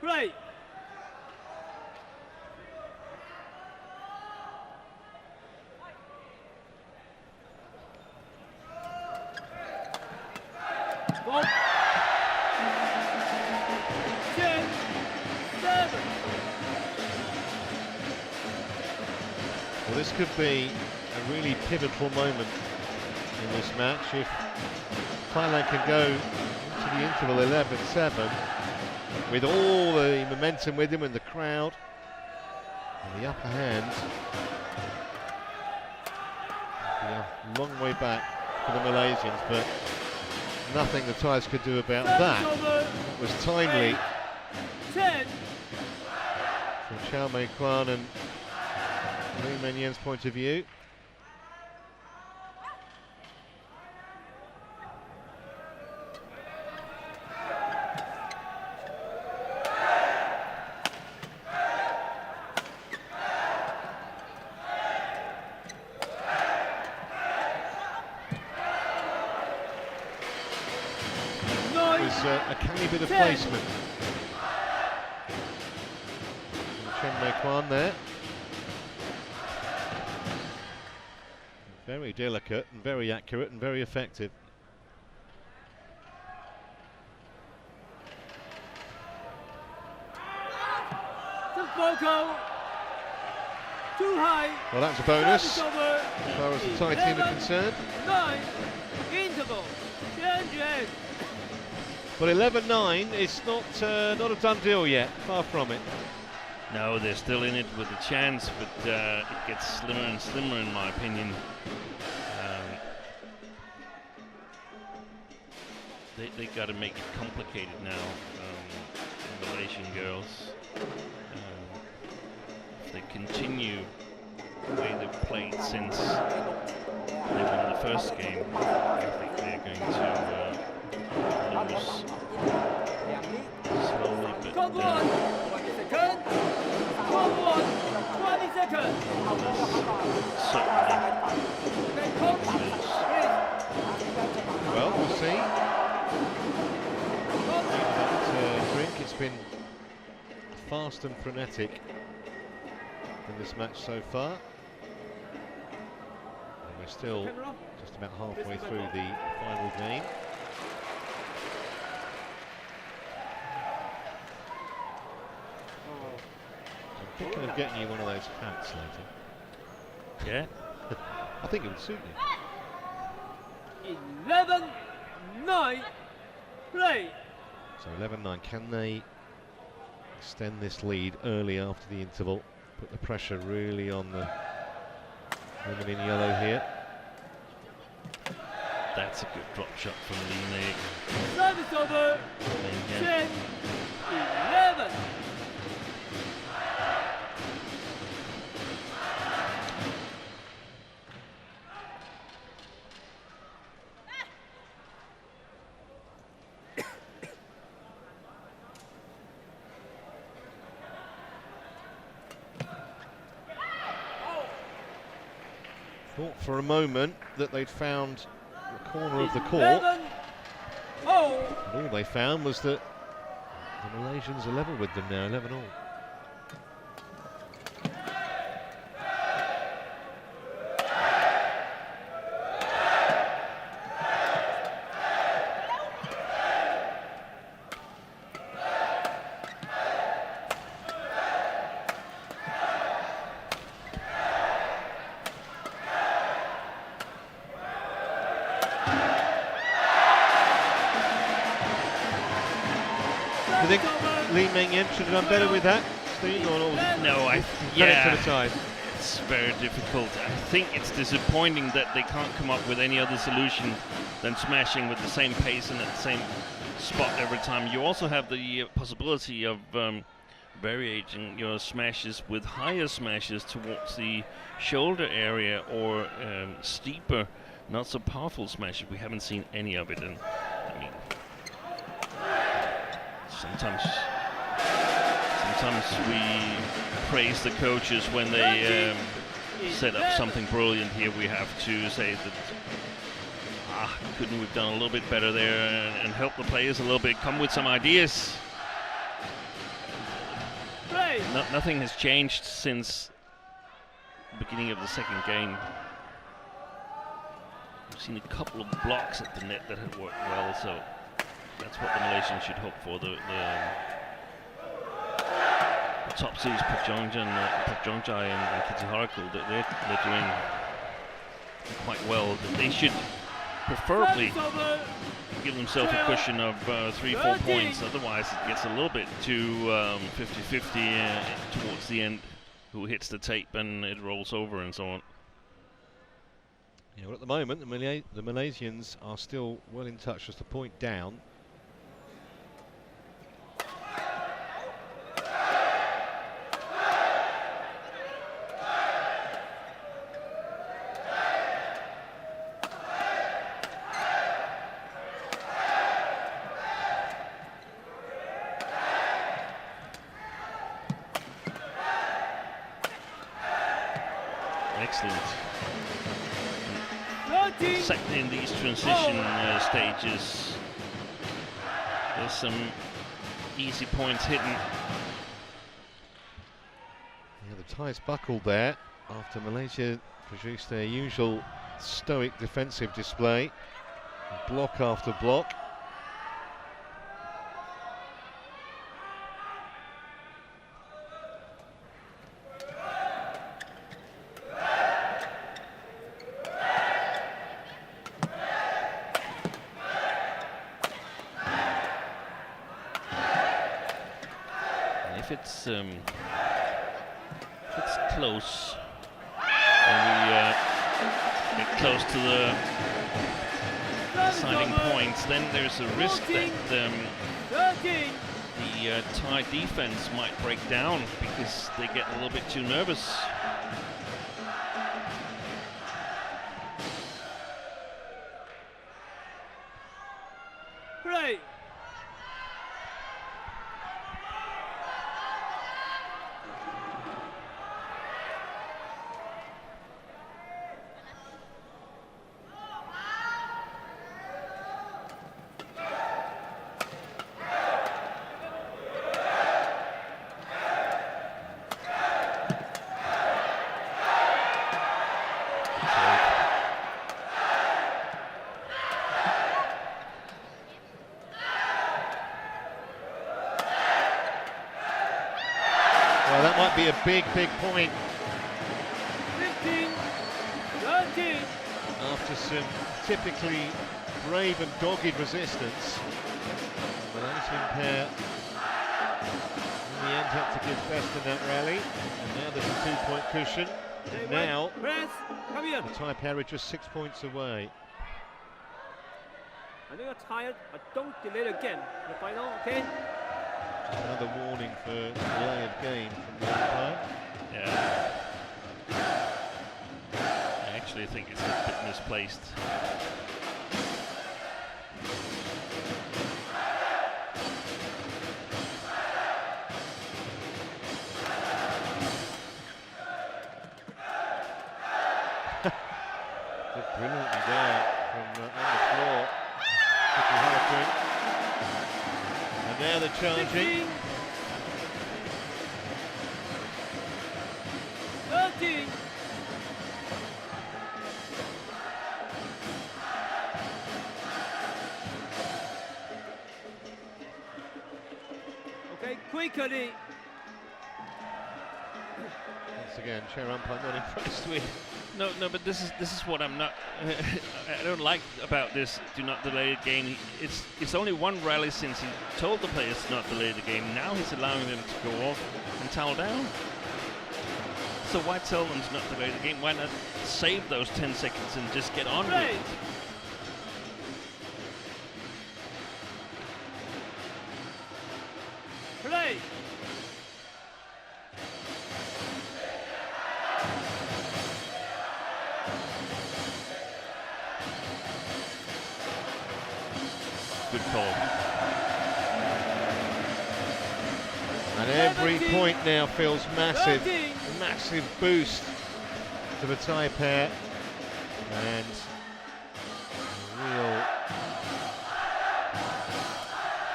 Play. Go. 10-7. Well, this could be a really pivotal moment in this match if Thailand can go into the interval 11-7 with all the momentum with them and the crowd and the upper hand. A long way back for the Malaysians, but nothing the Thais could do about that. It was timely 10. from Chow Mei Kwan and Lee Men Yen's point of view. A canny bit of placement. Chen Mei Kwan there. Very delicate and very accurate and very effective. Too high. Well, that's a bonus as Service over. far as the Thai team are concerned. 9. Interval. Change it. But 11-9 is not a done deal yet. Far from it. No, they're still in it with a chance, but it gets slimmer and slimmer in my opinion. They got to make it complicated now, the Malaysian girls. If they continue the way they've played since they won the first game, I think they're going to lose slowly, but Come on. 20 seconds. Come on. 20 seconds. certainly Okay, coach. Please. Well, we'll see. That drink, it's been fast and frenetic in this match so far. And we're still just about halfway through the final game. I'm thinking of getting you one of those hats later. yeah. I think it would suit you. 11-9. Play. So 11-9, can they extend this lead early after the interval? Put the pressure really on the women in yellow here. That's a good drop shot from Lee. Service over. 10. 11. Thought for a moment that they'd found the corner of the court. 11. Oh. And all they found was that the Malaysians are level with them now, 11 all. Do you think Lee Meng-yen should have done better with that, Steve? Or No, credit yeah. to the side. It's very difficult. I think it's disappointing that they can't come up with any other solution than smashing with the same pace and at the same spot every time. You also have the possibility of varying your smashes with higher smashes towards the shoulder area or steeper, not so powerful smashes. We haven't seen any of it, and I mean, sometimes we praise the coaches when they set up something brilliant. Here we have to say that couldn't we've done a little bit better there and help the players a little bit, come with some ideas. Nothing has changed since the beginning of the second game. We've seen a couple of blocks at the net that have worked well, so that's what the Malaysians should hope for. The top seeds, PRAJONGJAI and KITITHARAKUL, they're doing quite well. They should preferably give themselves a cushion of 3-4 points. Otherwise, it gets a little bit too 50-50 towards the end. Who hits the tape and it rolls over and so on. Yeah, well, at the moment, the Malaysians are still well in touch, just a point down. Excellent. Second in these transition stages, there's some easy points hidden. Yeah, the ties buckled there after Malaysia produced their usual stoic defensive display, block after block. If it's close, and we get close to the deciding points, then there's a risk that the Thai defense might break down because they get a little bit too nervous. Play. Well, that might be a big point 15, 13. after some typically brave and dogged resistance. Malaysian pair in the end had to give best in that rally, and now there's a 2-point cushion. And now Press. Come here. the Thai pair are just 6 points away. I know you're tired, but don't delay the game. The final, okay? Just another warning for delay of game from the umpire. Yeah. I actually think it's a bit misplaced. Did brilliantly there from on the floor. KITITHARAKUL. And now they're charging. 16, 13. Okay, quickly. Once again, chair umpire not impressed with. No, but this is what I'm not. I don't like about this. Do not delay the game. It's only one rally since he told the players to not delay the game. Now he's allowing them to go off and towel down. So why tell them to not delay the game? Why not save those 10 seconds and just get on with it? Play. Good call. And every 17, point now feels massive. 13. A massive boost to the Thai pair. And a real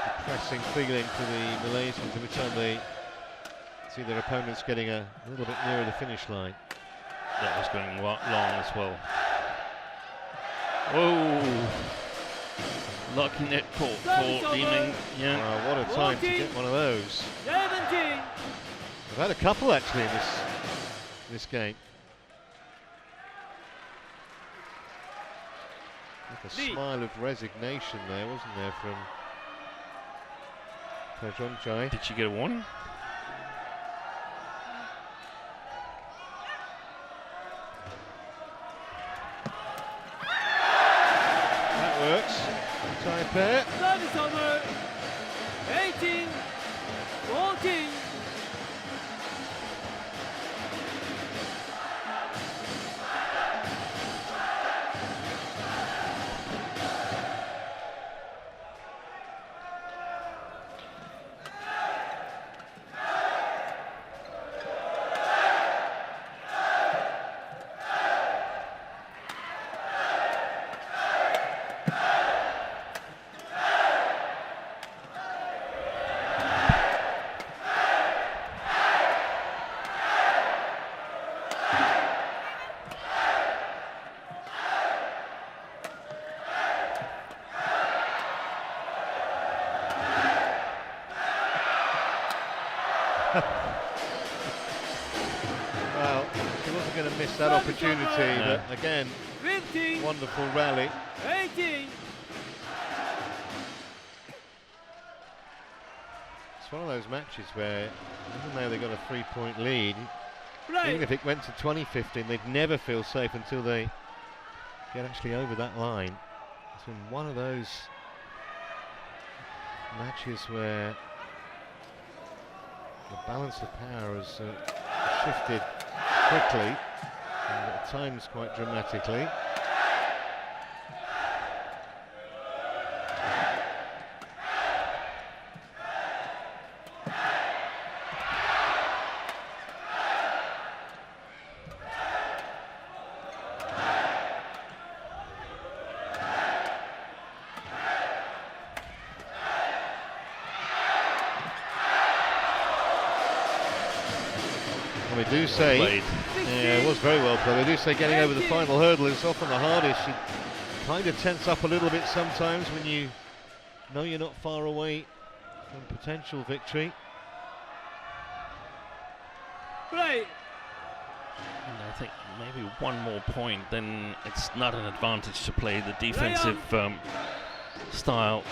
depressing feeling for the Malaysians every time they see their opponents getting a little bit nearer the finish line. That was going long as well. Whoa! Lucky net call for Deming. Yeah. Wow, what a time to get one of those. 17. We've had a couple actually in this game. Like a smile of resignation there, wasn't there, from PRAJONGJAI? Did she get a warning? That works. Thai pair. Service over. 18, 14. Well, she wasn't going to miss that opportunity, No. but again, 15, wonderful rally. 18. It's one of those matches where, even though they got a 3-point lead, even if it went to 20-15, they'd never feel safe until they get actually over that line. It's been one of those matches where the balance of power has shifted quickly and at times quite dramatically. We do say, yeah, it was very well played. They do say getting over the final hurdle is often the hardest. You kind of tense up a little bit sometimes when you know you're not far away from potential victory. And I think maybe one more point, then it's not an advantage to play the defensive style.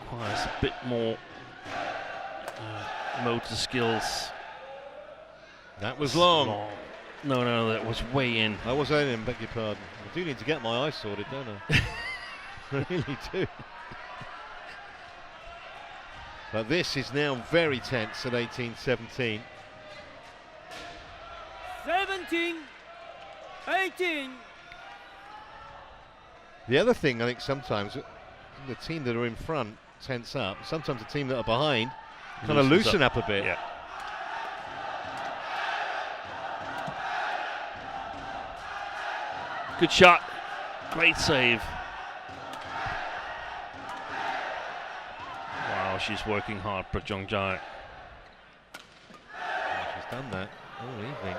Requires a bit more motor skills. That was long. No, that was way in. I was in, beg your pardon. I do need to get my eyes sorted, don't I? I really do. But this is now very tense at 18-17. 17-18. The other thing I think sometimes the team that are in front tense up. Sometimes the team that are behind kind of loosen up a bit. Yeah. Good shot. Great save. Wow, she's working hard, PRAJONGJAI. She's done that all evening.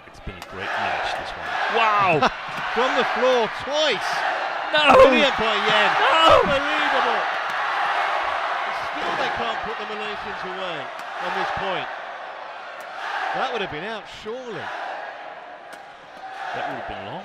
It's been a great match, this one. Wow! From the floor twice. No! Brilliant by Yen. No! Unbelievable. Still they can't put the Malaysians away on this point. That would have been out, surely. That would have been long.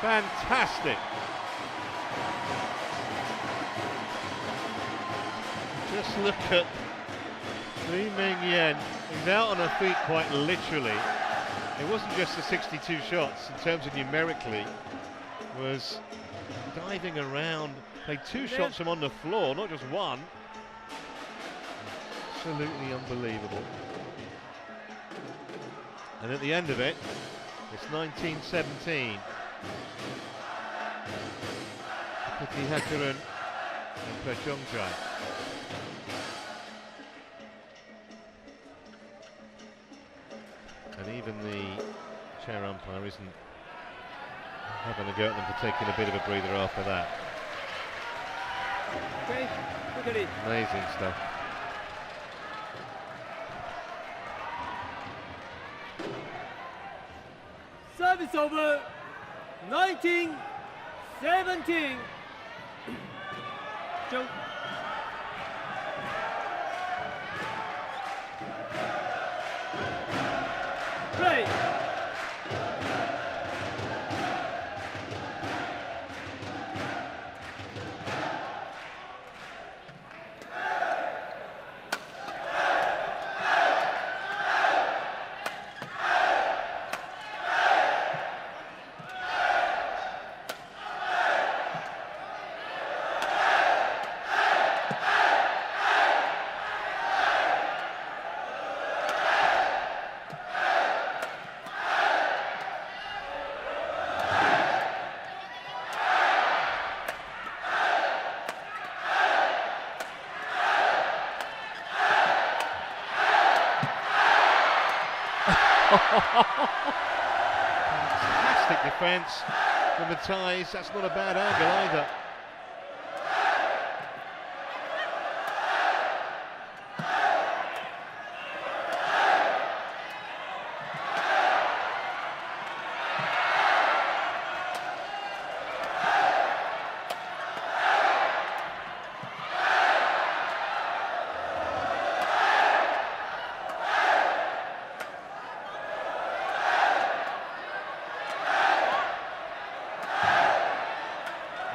Fantastic. Just look at Lee Ming Yen. He's out on her feet quite literally. It wasn't just the 62 shots in terms of numerically. Was diving around. Played two shots from on the floor, not just one. Absolutely unbelievable. And at the end of it, it's 19-17. KITITHARAKUL and PRAJONGJAI. And even the chair umpire isn't having a go at them for taking a bit of a breather after that. Okay, look at it. Amazing stuff. Service over. 19-17. Joe. Play. Fantastic defence from the ties. That's not a bad angle either.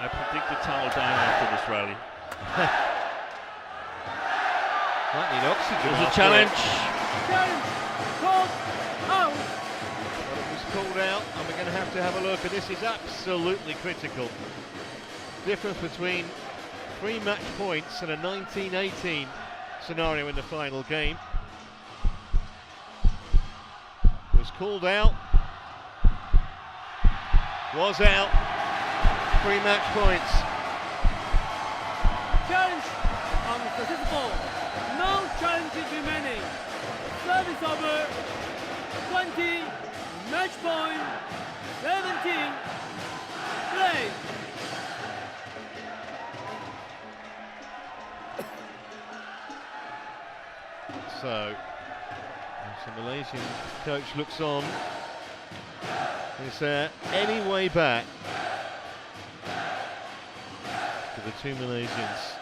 I predict the towel down after this rally. Might need oxygen. There's a after challenge. Challenge called out. Well, it was called out, and we're going to have a look, and this is absolutely critical. Difference between 3 match points and a 19-18 scenario in the final game. Was called out. Was out. 3 match points. Challenge unsuccessful. No challenges remaining. Service over. 20. Match point. 17. Play. So, as the Malaysian coach looks on, is there any way back for the 2 Malaysians?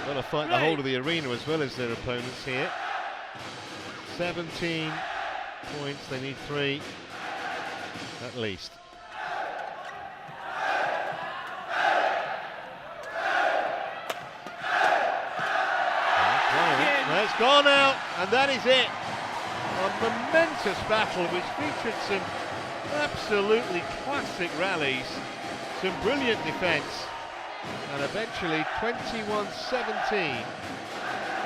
Got to fight the whole of the arena as well as their opponents here. 17 points, they need 3 at least. It's gone out, and that is it. A momentous battle which featured some absolutely classic rallies, some brilliant defence, and eventually 21-17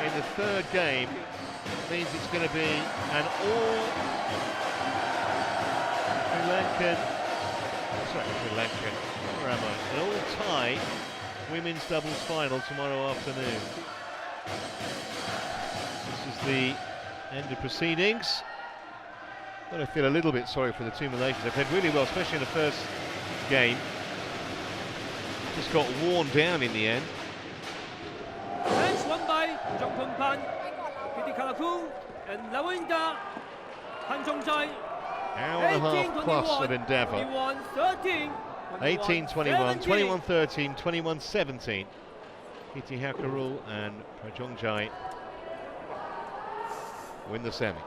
in the 3rd game means it's going to be an all Sri Lankan, where am I? An all tie women's doubles final tomorrow afternoon. This is the end of proceedings. But I feel a little bit sorry for the 2 Malaysians. They've played really well, especially in the first game. Just got worn down in the end. Match won by Pan, KITITHARAKUL and Lawinda PRAJONGJAI. Hour and a half plus of endeavour. 18-21, 21-13, 21-17. KITITHARAKUL and PRAJONGJAI win the semi.